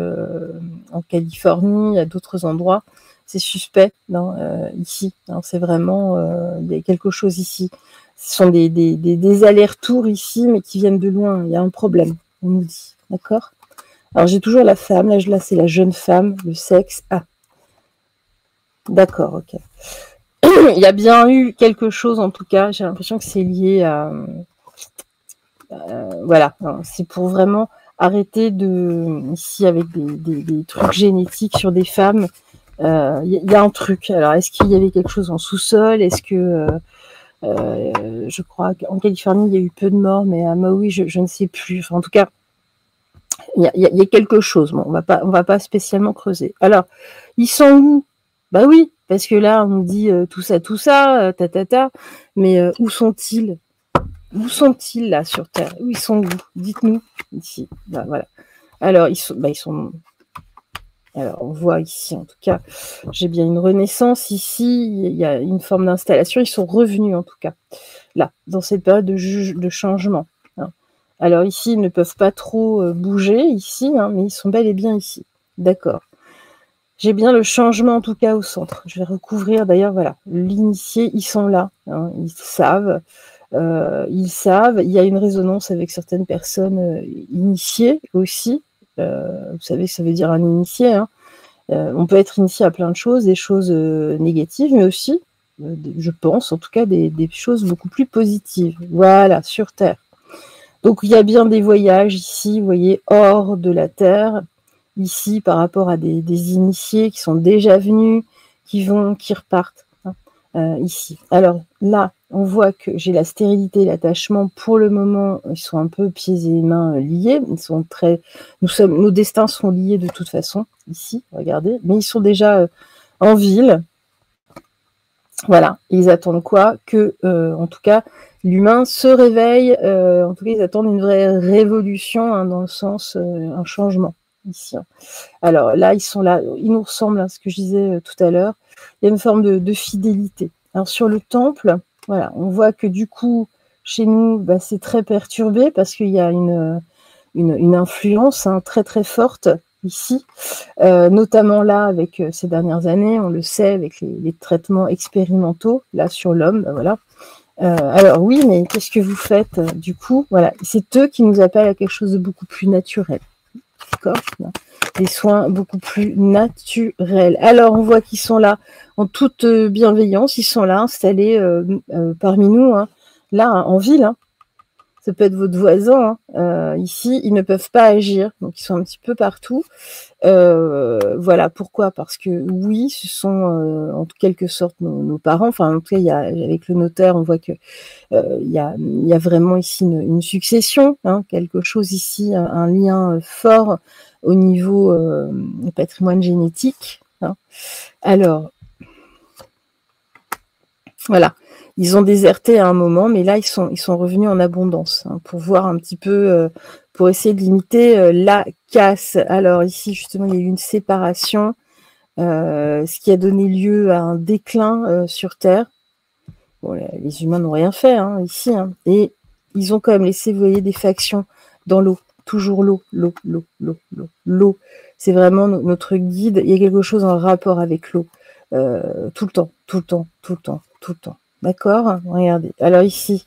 en Californie, à d'autres endroits. C'est suspect, non, ici. C'est vraiment, il y a quelque chose ici. Ce sont des allers-retours ici, mais qui viennent de loin. Il y a un problème, on nous dit. D'accord? Alors, j'ai toujours la femme. Là, c'est la jeune femme, le sexe. Ah, d'accord, ok. Il y a bien eu quelque chose, en tout cas. J'ai l'impression que c'est lié à... voilà, c'est pour vraiment arrêter de, ici avec des trucs génétiques sur des femmes, y a un truc. Alors, est-ce qu'il y avait quelque chose en sous-sol? Est-ce que, je crois qu'en Californie, il y a eu peu de morts, mais à Maui, je ne sais plus. Enfin, en tout cas, il y a quelque chose. Bon, on va pas spécialement creuser. Alors, ils sont où? Bah oui, parce que là, on nous dit tout ça, mais où sont-ils? Où sont-ils là sur Terre? Où ils sont où? Dites-nous ici. Bah, voilà. Alors ils sont. Alors on voit ici, en tout cas, j'ai bien une renaissance ici. Il y a une forme d'installation. Ils sont revenus en tout cas là, dans cette période de changement, hein. Alors ici, ils ne peuvent pas trop bouger ici, hein, mais ils sont bel et bien ici. D'accord. J'ai bien le changement en tout cas au centre. Je vais recouvrir d'ailleurs, voilà, l'initié, ils sont là, hein, ils savent. Il y a une résonance avec certaines personnes initiées aussi. Vous savez, ça veut dire un initié, hein. On peut être initié à plein de choses, des choses négatives, mais aussi, je pense, en tout cas, des choses beaucoup plus positives. Voilà, sur Terre. Donc, il y a bien des voyages ici, vous voyez, hors de la Terre, ici, par rapport à des initiés qui sont déjà venus, qui repartent, hein, ici. Alors, là, on voit que j'ai la stérilité, l'attachement. Pour le moment, ils sont un peu pieds et mains liés. Nos destins sont liés de toute façon, ici, regardez. Mais ils sont déjà en ville. Voilà. Ils attendent quoi? Que, en tout cas, l'humain se réveille. En tout cas, ils attendent une vraie révolution, hein, dans le sens, un changement, ici, hein. Alors là, ils sont là. Ils nous ressemblent à ce que je disais tout à l'heure. Il y a une forme de fidélité. Alors, sur le temple, voilà, on voit que du coup, chez nous, c'est très perturbé parce qu'il y a une influence, hein, très très forte ici, notamment là avec ces dernières années, on le sait, avec les traitements expérimentaux là sur l'homme, voilà. Alors oui, mais qu'est-ce que vous faites du coup? Voilà, c'est eux qui nous appellent à quelque chose de beaucoup plus naturel, d'accord? Des soins beaucoup plus naturels. Alors, on voit qu'ils sont là en toute bienveillance, ils sont là installés parmi nous, hein, là, hein, en ville, hein. Ça peut être votre voisin, hein. Ici, ils ne peuvent pas agir, donc ils sont un petit peu partout. Voilà, pourquoi? Parce que oui, ce sont en quelque sorte nos parents. Enfin, en tout cas, avec le notaire, on voit que il y a vraiment ici une succession, hein, quelque chose ici, un lien fort au niveau patrimoine génétique, hein. Alors, voilà. Ils ont déserté à un moment, mais là, ils sont revenus en abondance, hein, pour voir un petit peu, pour essayer de limiter la casse. Alors ici, justement, il y a eu une séparation, ce qui a donné lieu à un déclin sur Terre. Bon, les humains n'ont rien fait, hein, ici, hein, et ils ont quand même laissé, vous voyez, des factions dans l'eau. Toujours l'eau, l'eau, l'eau, l'eau, l'eau, l'eau. C'est vraiment notre guide. Il y a quelque chose en rapport avec l'eau. Tout le temps, tout le temps, tout le temps, tout le temps. D'accord? Regardez. Alors ici,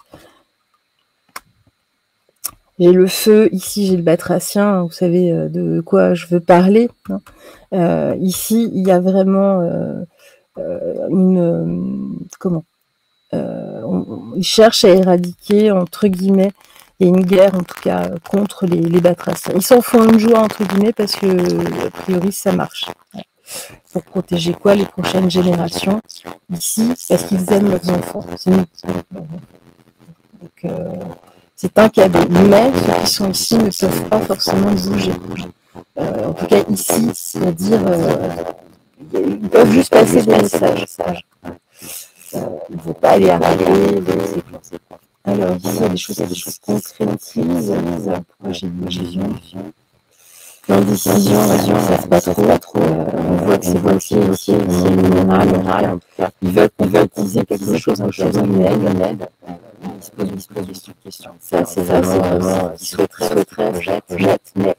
j'ai le feu. Ici, j'ai le batracien. Vous savez de quoi je veux parler, hein. Ici, il y a vraiment comment ils cherchent à éradiquer, entre guillemets, il y a une guerre, en tout cas, contre les batraciens. Ils s'en font une joie, entre guillemets, parce que, a priori, ça marche. Pour protéger quoi? Les prochaines générations, ici, parce qu'ils aiment leurs enfants. C'est nous. Donc, c'est un cadeau. Mais ceux qui sont ici ne peuvent pas forcément bouger. En tout cas, ici, c'est-à-dire, ils peuvent juste passer des messages. Il ne faut pas aller arrêter. Alors, ici, il y a des choses qui se concrétisent. Pourquoi j'ai vu l'indécision, ça ne se passe pas trop. On voit que c'est boîtier, ici, minéral. Ils veulent concrétiser quelque chose, une aide. Ils se posent des questions. Ça, c'est vraiment, ils souhaiteraient, jette, mais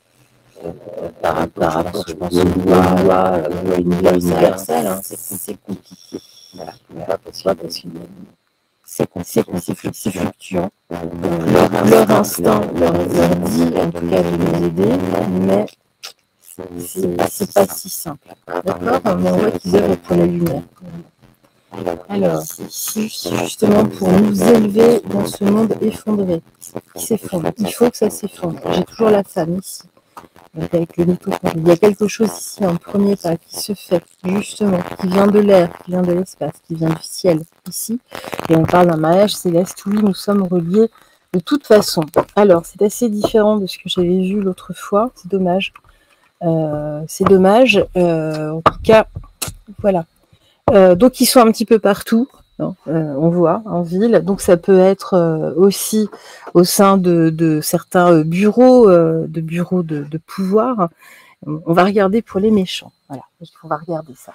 par rapport, je pense, aux lois universelles, hein, c'est compliqué. Voilà, parce que c'est fluctuant. Leur instinct leur dit en tout cas de nous aider, mais c'est pas si simple. D'accord? Mais on voit qu'ils œuvrent pour la lumière. Alors, justement pour nous élever dans ce monde effondré, qui s'effondre. Il faut que ça s'effondre. J'ai toujours la femme ici. Donc avec le mitochondrie. Il y a quelque chose ici, un premier pas qui se fait, justement, qui vient de l'air, qui vient de l'espace, qui vient du ciel, ici. Et on parle d'un mariage céleste. Oui, nous sommes reliés de toute façon. Alors, c'est assez différent de ce que j'avais vu l'autre fois. C'est dommage. C'est dommage. En tout cas, voilà. Donc, ils sont un petit peu partout. On voit en ville, donc ça peut être aussi au sein de certains bureaux, de pouvoir. On va regarder pour les méchants. Voilà, on va regarder ça.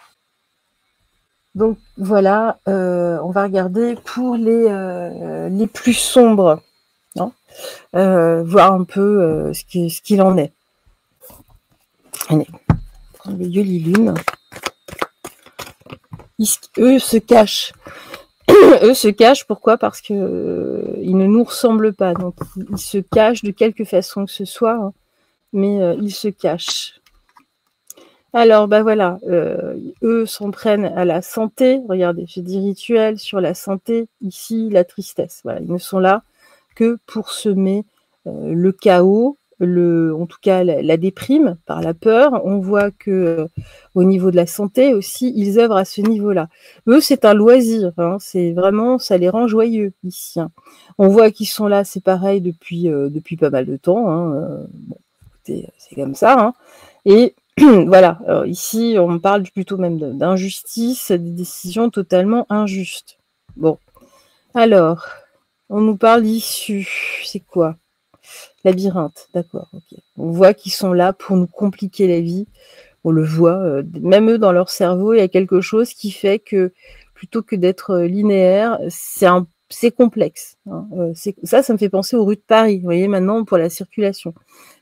Donc voilà, on va regarder pour les plus sombres, hein, voir un peu ce qu'il en est. Allez, prendre les Yoli-Lunes. Eux se cachent. Eux se cachent, pourquoi? Parce que ils ne nous ressemblent pas, donc ils se cachent de quelque façon que ce soit, hein, mais ils se cachent. Alors, bah voilà, eux s'en prennent à la santé. Regardez, j'ai dit rituel sur la santé, ici la tristesse. Voilà, ils ne sont là que pour semer le chaos, en tout cas la déprime par la peur. On voit que au niveau de la santé aussi, ils œuvrent à ce niveau-là. Eux, c'est un loisir, hein, c'est vraiment, ça les rend joyeux ici, hein. On voit qu'ils sont là, c'est pareil depuis pas mal de temps, hein. Bon, écoutez, c'est comme ça, hein. Et voilà, alors ici, on parle plutôt même d'injustice, des décisions totalement injustes. Bon, alors, on nous parle d'issue, c'est quoi? Labyrinthe, d'accord, ok. On voit qu'ils sont là pour nous compliquer la vie. On le voit, même eux dans leur cerveau, il y a quelque chose qui fait que plutôt que d'être linéaire, c'est complexe, hein. Ça me fait penser aux rues de Paris, vous voyez, maintenant pour la circulation.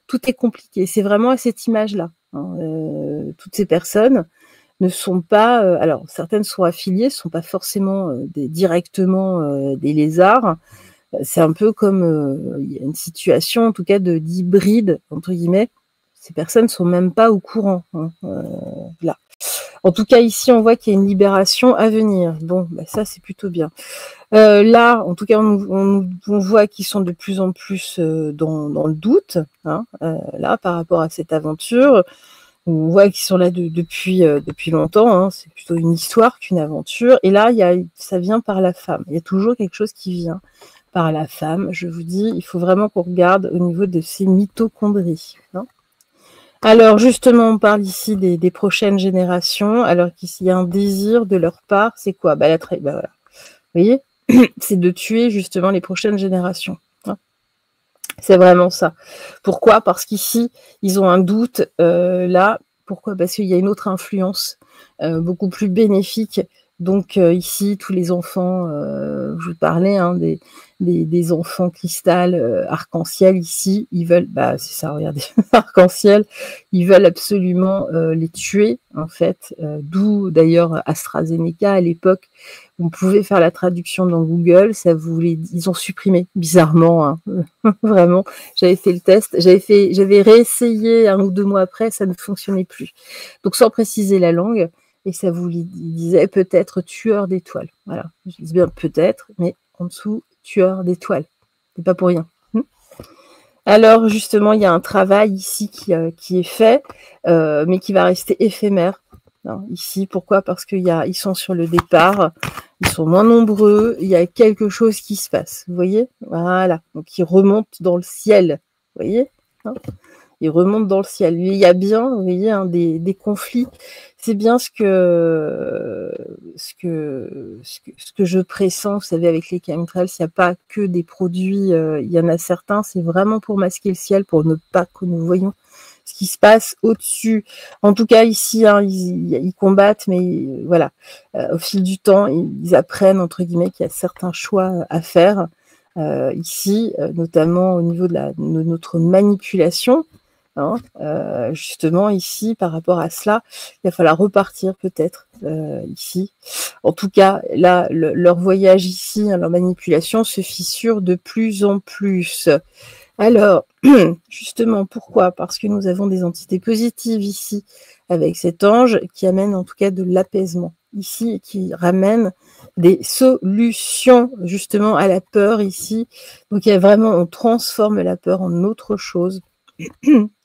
Tout est compliqué. C'est vraiment à cette image-là, hein. Toutes ces personnes ne sont pas, alors certaines sont affiliées, ne sont pas forcément directement des lézards. C'est un peu comme il y a une situation, en tout cas, d'hybride, entre guillemets. Ces personnes ne sont même pas au courant, hein, là. En tout cas, ici, on voit qu'il y a une libération à venir. Bon, bah, ça, c'est plutôt bien. Là, en tout cas, on voit qu'ils sont de plus en plus dans le doute, hein, là, par rapport à cette aventure. On voit qu'ils sont là depuis longtemps, hein. C'est plutôt une histoire qu'une aventure. Et là, ça vient par la femme. Il y a toujours quelque chose qui vient par la femme. Je vous dis, il faut vraiment qu'on regarde au niveau de ces mitochondries, hein. Alors justement, on parle ici des prochaines générations. Alors qu'ici, il y a un désir de leur part, c'est quoi? Bah, voilà. Vous voyez, c'est de tuer justement les prochaines générations. Hein. C'est vraiment ça. Pourquoi? Parce qu'ici, ils ont un doute là. Pourquoi? Parce qu'il y a une autre influence beaucoup plus bénéfique. Donc ici, tous les enfants, je vous parlais, hein, des enfants cristal, arc-en-ciel ici, ils veulent, bah c'est ça, regardez, arc-en-ciel, ils veulent absolument les tuer, en fait, d'où d'ailleurs AstraZeneca à l'époque, on pouvait faire la traduction dans Google, ça voulait, ils ont supprimé, bizarrement, hein, vraiment, j'avais fait le test, j'avais réessayé 1 ou 2 mois après, ça ne fonctionnait plus. Donc sans préciser la langue, et ça vous disait peut-être tueur d'étoiles. Voilà, je dis bien peut-être, mais en dessous, tueur d'étoiles. C'est pas pour rien. Alors justement, il y a un travail ici qui est fait, mais qui va rester éphémère. Non, ici, pourquoi? Parce qu'ils sont sur le départ, ils sont moins nombreux, il y a quelque chose qui se passe. Vous voyez? Voilà. Donc ils remontent dans le ciel. Vous voyez? Hein, ils remontent dans le ciel. Il y a bien, vous voyez, hein, des conflits. C'est bien ce que je pressens, vous savez, avec les chemtrails, il n'y a pas que des produits, il y en a certains, c'est vraiment pour masquer le ciel, pour ne pas que nous voyions ce qui se passe au-dessus. En tout cas, ici, hein, ils combattent, mais voilà, au fil du temps, ils apprennent, entre guillemets, qu'il y a certains choix à faire. Ici, notamment au niveau de notre manipulation, hein, justement ici par rapport à cela, il va falloir repartir peut-être ici. En tout cas, là, leur voyage ici, hein, leur manipulation se fissure de plus en plus. Alors, justement, pourquoi? Parce que nous avons des entités positives ici, avec cet ange qui amène en tout cas de l'apaisement ici, et qui ramène des solutions justement à la peur ici. Donc il y a vraiment, on transforme la peur en autre chose.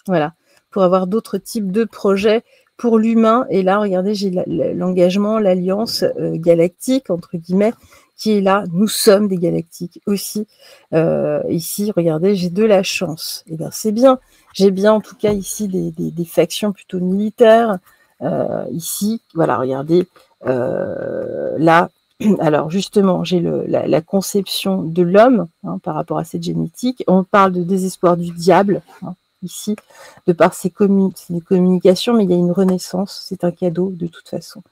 Voilà, pour avoir d'autres types de projets pour l'humain. Et là, regardez, j'ai l'engagement, l'alliance galactique, entre guillemets, qui est là. Nous sommes des galactiques aussi. Ici, regardez, j'ai de la chance. Et bien, c'est bien. J'ai bien, en tout cas, ici, des factions plutôt militaires. Ici, voilà, regardez, là, alors justement, j'ai la conception de l'homme, hein, par rapport à cette génétique. On parle de désespoir du diable, hein, ici, de par ses communications, mais il y a une renaissance, c'est un cadeau de toute façon.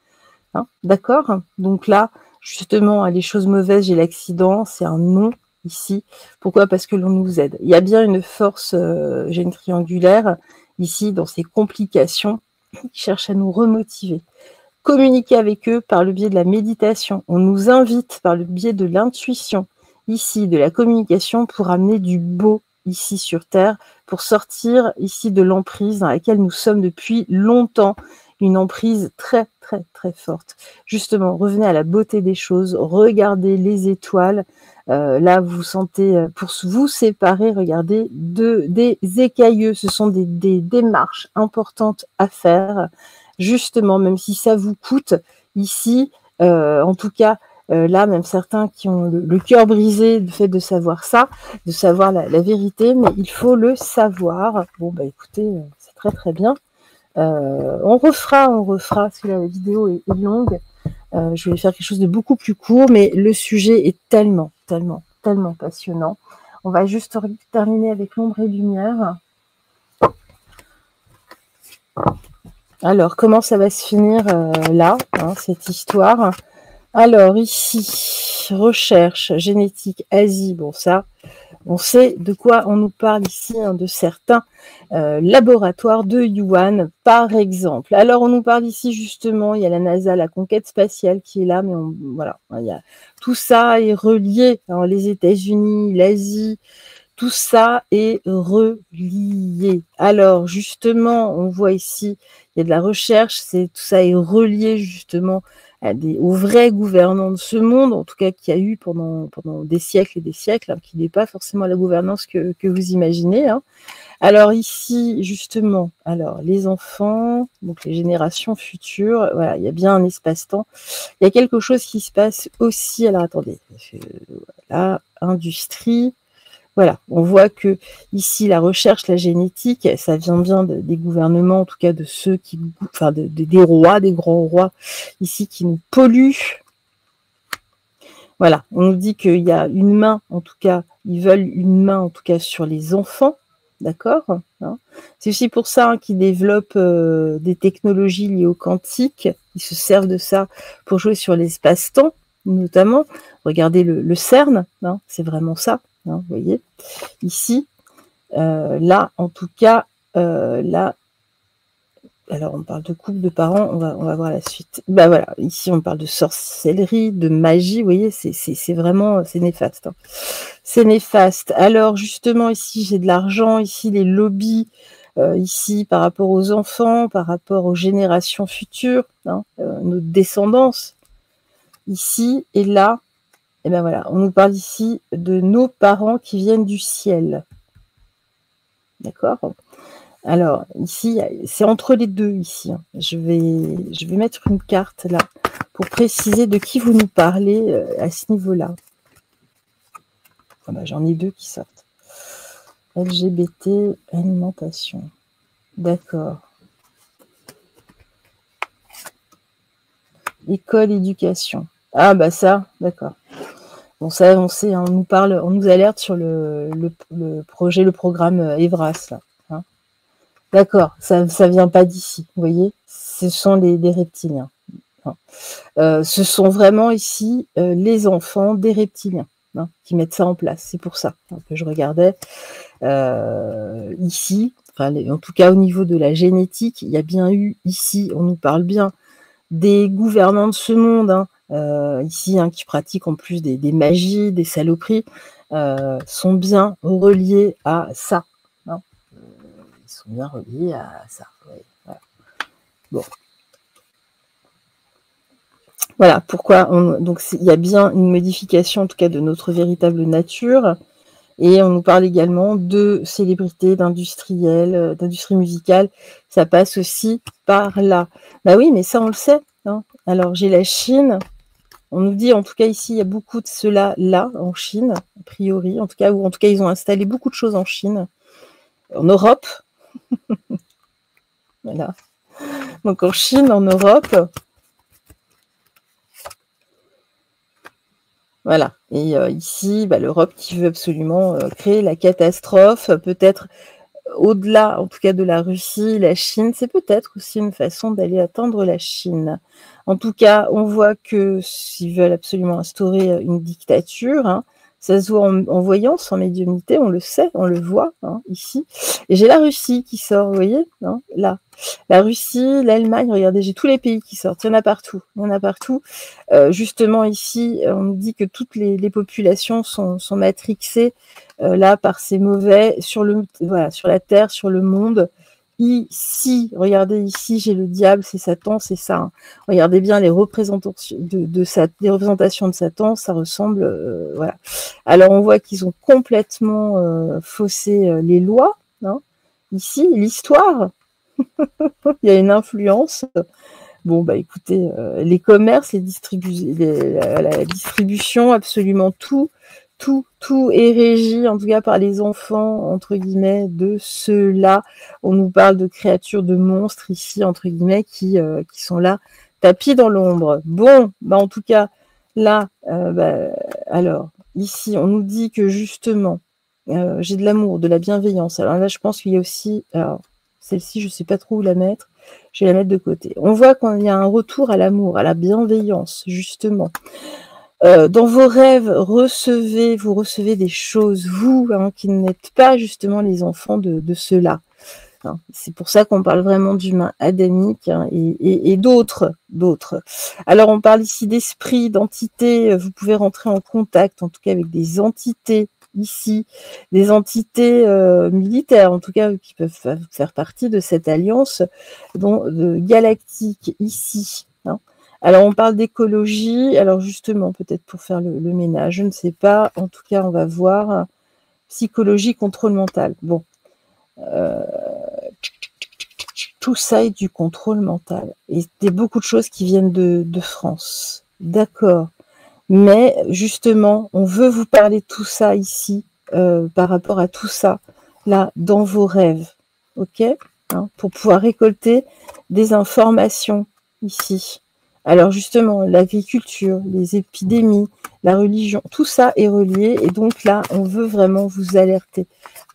Hein, d'accord? Donc là, justement, les choses mauvaises, j'ai l'accident, c'est un non ici. Pourquoi? Parce que l'on nous aide. Il y a bien une force, j'ai une triangulaire, ici, dans ces complications, qui cherche à nous remotiver. Communiquer avec eux par le biais de la méditation. On nous invite par le biais de l'intuition, ici, de la communication, pour amener du beau ici sur Terre, pour sortir ici de l'emprise dans laquelle nous sommes depuis longtemps, une emprise très, très, très forte. Justement, revenez à la beauté des choses, regardez les étoiles. Là, vous sentez, pour vous séparer, regardez, des écailleux. Ce sont des démarches importantes à faire. Justement, même si ça vous coûte, ici, en tout cas, là, même certains qui ont le cœur brisé du fait de savoir ça, de savoir la vérité, mais il faut le savoir. Bon, bah écoutez, c'est très très bien. On refera, parce que là, la vidéo est longue. Je vais faire quelque chose de beaucoup plus court, mais le sujet est tellement, tellement, tellement passionnant. On va juste terminer avec l'ombre et lumière. Alors, comment ça va se finir là, hein, cette histoire? Alors, ici, recherche génétique Asie, bon ça, on sait de quoi on nous parle ici, hein, de certains laboratoires de Yuan, par exemple. Alors, on nous parle ici, justement, il y a la NASA, la conquête spatiale qui est là, mais voilà, il y a, tout ça est relié, hein, les États-Unis, l'Asie, tout ça est relié. Alors, justement, on voit ici, il y a de la recherche, tout ça est relié justement aux vrais gouvernants de ce monde, en tout cas qu'il y a eu pendant des siècles et des siècles, hein, qui n'est pas forcément la gouvernance que vous imaginez. Hein. Alors ici, justement, alors les enfants, donc les générations futures, voilà, il y a bien un espace-temps. Il y a quelque chose qui se passe aussi. Alors attendez, voilà, industrie. Voilà, on voit que ici, la recherche, la génétique, ça vient bien des gouvernements, en tout cas de ceux qui, enfin des rois, des grands rois, ici, qui nous polluent. Voilà, on nous dit qu'il y a une main, en tout cas, ils veulent une main, en tout cas, sur les enfants, d'accord, hein. C'est aussi pour ça hein, qu'ils développent des technologies liées au quantique. Ils se servent de ça pour jouer sur l'espace-temps, notamment. Regardez le CERN, hein, c'est vraiment ça, hein, vous voyez. Ici, là, en tout cas, là, alors on parle de couple de parents, on va voir la suite. Bah voilà, ici on parle de sorcellerie, de magie, vous voyez, c'est vraiment, c'est néfaste. Hein. C'est néfaste. Alors justement ici j'ai de l'argent, ici les lobbies, ici par rapport aux enfants, par rapport aux générations futures, hein, notre descendance, ici et là, et ben voilà, on nous parle ici de nos parents qui viennent du ciel. D'accord ? Alors, ici, c'est entre les deux, ici. Hein. Je vais mettre une carte, là, pour préciser de qui vous nous parlez à ce niveau-là. Ah ben, j'en ai deux qui sortent. LGBT, alimentation. D'accord. École, éducation. Ah, bah ça, d'accord. Bon, ça, on sait, hein, on nous alerte sur le projet, le programme Evras, là. D'accord, ça vient pas d'ici, vous voyez, ce sont des reptiliens. Ce sont vraiment ici les enfants des reptiliens hein, qui mettent ça en place. C'est pour ça hein, que je regardais ici, enfin, en tout cas au niveau de la génétique, il y a bien eu ici, on nous parle bien des gouvernants de ce monde, hein, ici, hein, qui pratiquent en plus des magies, des saloperies, sont bien reliés à ça. Hein. Ils sont bien reliés à ça. Ouais, voilà. Bon. Voilà pourquoi donc il y a bien une modification en tout cas de notre véritable nature et on nous parle également de célébrités, d'industriels, d'industrie musicale. Ça passe aussi par là. Bah oui, mais ça on le sait. Hein. Alors j'ai la Chine. On nous dit en tout cas ici il y a beaucoup de cela là en Chine a priori en tout cas ou en tout cas ils ont installé beaucoup de choses en Chine, en Europe. Voilà. Donc en Chine, en Europe, voilà. Et ici, bah, l'Europe qui veut absolument créer la catastrophe, peut-être au-delà, en tout cas de la Russie, la Chine, c'est peut-être aussi une façon d'aller atteindre la Chine. En tout cas, on voit que s'ils veulent absolument instaurer une dictature, hein, ça se voit en voyance, en médiumnité, on le sait, on le voit hein, ici. Et j'ai la Russie qui sort, vous voyez, hein, là. La Russie, l'Allemagne, regardez, j'ai tous les pays qui sortent, il y en a partout, il y en a partout. Justement ici, on nous dit que toutes les populations sont matrixées là par ces mauvais sur la terre, sur le monde. Ici, regardez ici, j'ai le diable, c'est Satan, c'est ça. Hein. Regardez bien les représentations les représentations de Satan, ça ressemble, voilà. Alors on voit qu'ils ont complètement faussé les lois. Hein. Ici, l'histoire, il y a une influence. Bon, bah écoutez, les commerces, la distribution, absolument tout est régi, en tout cas par les enfants, entre guillemets, de ceux-là. On nous parle de créatures, de monstres ici, entre guillemets, qui sont là, tapis dans l'ombre. Bon, bah en tout cas, là, alors, ici, on nous dit que justement, j'ai de l'amour, de la bienveillance. Alors là, je pense qu'il y a aussi, alors, celle-ci, je ne sais pas trop où la mettre, je vais la mettre de côté. On voit qu'il y a un retour à l'amour, à la bienveillance, justement. Dans vos rêves, vous recevez des choses, vous, hein, qui n'êtes pas justement les enfants de ceux-là. Hein. C'est pour ça qu'on parle vraiment d'humains adamiques hein, et d'autres. Alors on parle ici d'esprit, d'entités, vous pouvez rentrer en contact, en tout cas avec des entités ici, des entités militaires, en tout cas qui peuvent faire partie de cette alliance galactique ici. Hein. Alors, on parle d'écologie. Alors, justement, peut-être pour faire le ménage, je ne sais pas. En tout cas, on va voir psychologie, contrôle mental. Bon. Tout ça est du contrôle mental. Et c'est beaucoup de choses qui viennent de France. D'accord. Mais, justement, on veut vous parler de tout ça ici, par rapport à tout ça, là, dans vos rêves. OK hein, pour pouvoir récolter des informations ici. Alors justement, l'agriculture, les épidémies, la religion, tout ça est relié. Et donc là, on veut vraiment vous alerter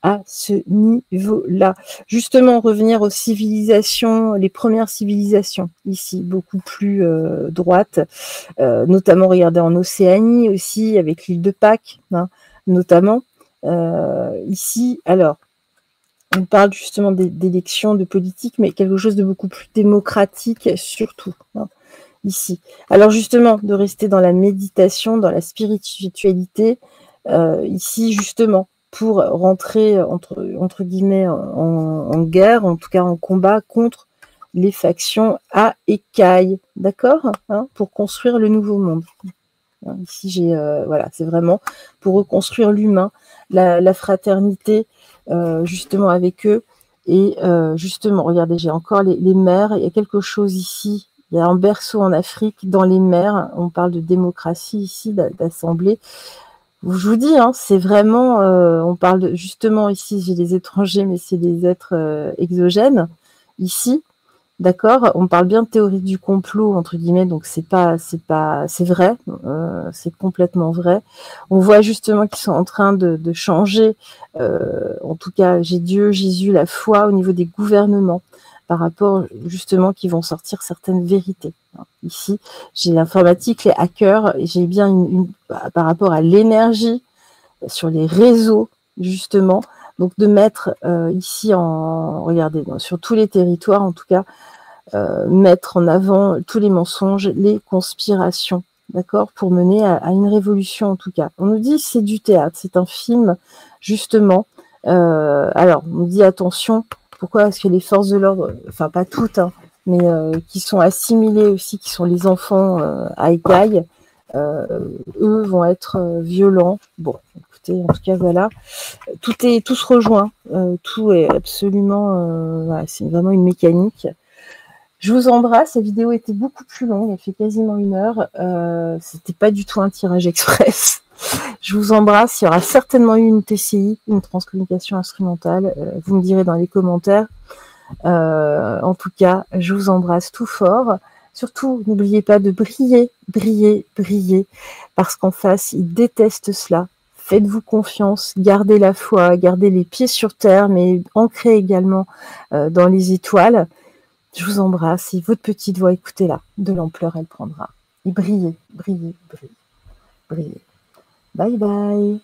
à ce niveau-là. Justement, revenir aux civilisations, les premières civilisations, ici, beaucoup plus droites, notamment, regardez, en Océanie aussi, avec l'île de Pâques, hein, notamment. Ici, alors, on parle justement d'élections, de politique, mais quelque chose de beaucoup plus démocratique, surtout, hein, ici. Alors justement, de rester dans la méditation, dans la spiritualité, ici, justement, pour rentrer, entre guillemets, en guerre, en tout cas en combat contre les factions à écailles, d'accord, hein, pour construire le nouveau monde. Ici, j'ai, voilà, c'est vraiment pour reconstruire l'humain, la fraternité, justement, avec eux. Et justement, regardez, j'ai encore les mers. Il y a quelque chose ici. Il y a un berceau en Afrique, dans les mers. On parle de démocratie ici, d'assemblée. Je vous dis, hein, c'est vraiment, on parle justement ici, j'ai des étrangers, mais c'est des êtres exogènes. Ici, d'accord, on parle bien de théorie du complot, entre guillemets, donc c'est vrai, c'est complètement vrai. On voit justement qu'ils sont en train de changer, en tout cas, j'ai Dieu, Jésus, la foi au niveau des gouvernements, par rapport justement qu'ils vont sortir certaines vérités. Ici, j'ai l'informatique, les hackers, et j'ai bien par rapport à l'énergie sur les réseaux, justement, donc de mettre ici regardez, sur tous les territoires, en tout cas, mettre en avant tous les mensonges, les conspirations, d'accord, pour mener à une révolution en tout cas. On nous dit que c'est du théâtre, c'est un film, justement. Alors, on nous dit attention, pourquoi? Parce que les forces de l'ordre, enfin pas toutes, hein, mais qui sont assimilées aussi, qui sont les enfants à écailles, eux vont être violents. Bon, écoutez, en tout cas, voilà. Tout se rejoint, tout est absolument, voilà, c'est vraiment une mécanique. Je vous embrasse, la vidéo était beaucoup plus longue, elle fait quasiment 1 heure, c'était pas du tout un tirage express. Je vous embrasse, il y aura certainement eu une TCI, une transcommunication instrumentale, vous me direz dans les commentaires. En tout cas, je vous embrasse tout fort. Surtout, n'oubliez pas de briller, briller, briller, parce qu'en face, ils détestent cela. Faites-vous confiance, gardez la foi, gardez les pieds sur terre, mais ancrez également dans les étoiles. Je vous embrasse et votre petite voix, écoutez-la, de l'ampleur elle prendra. Et brillez, brillez, brillez, brillez. Bye bye.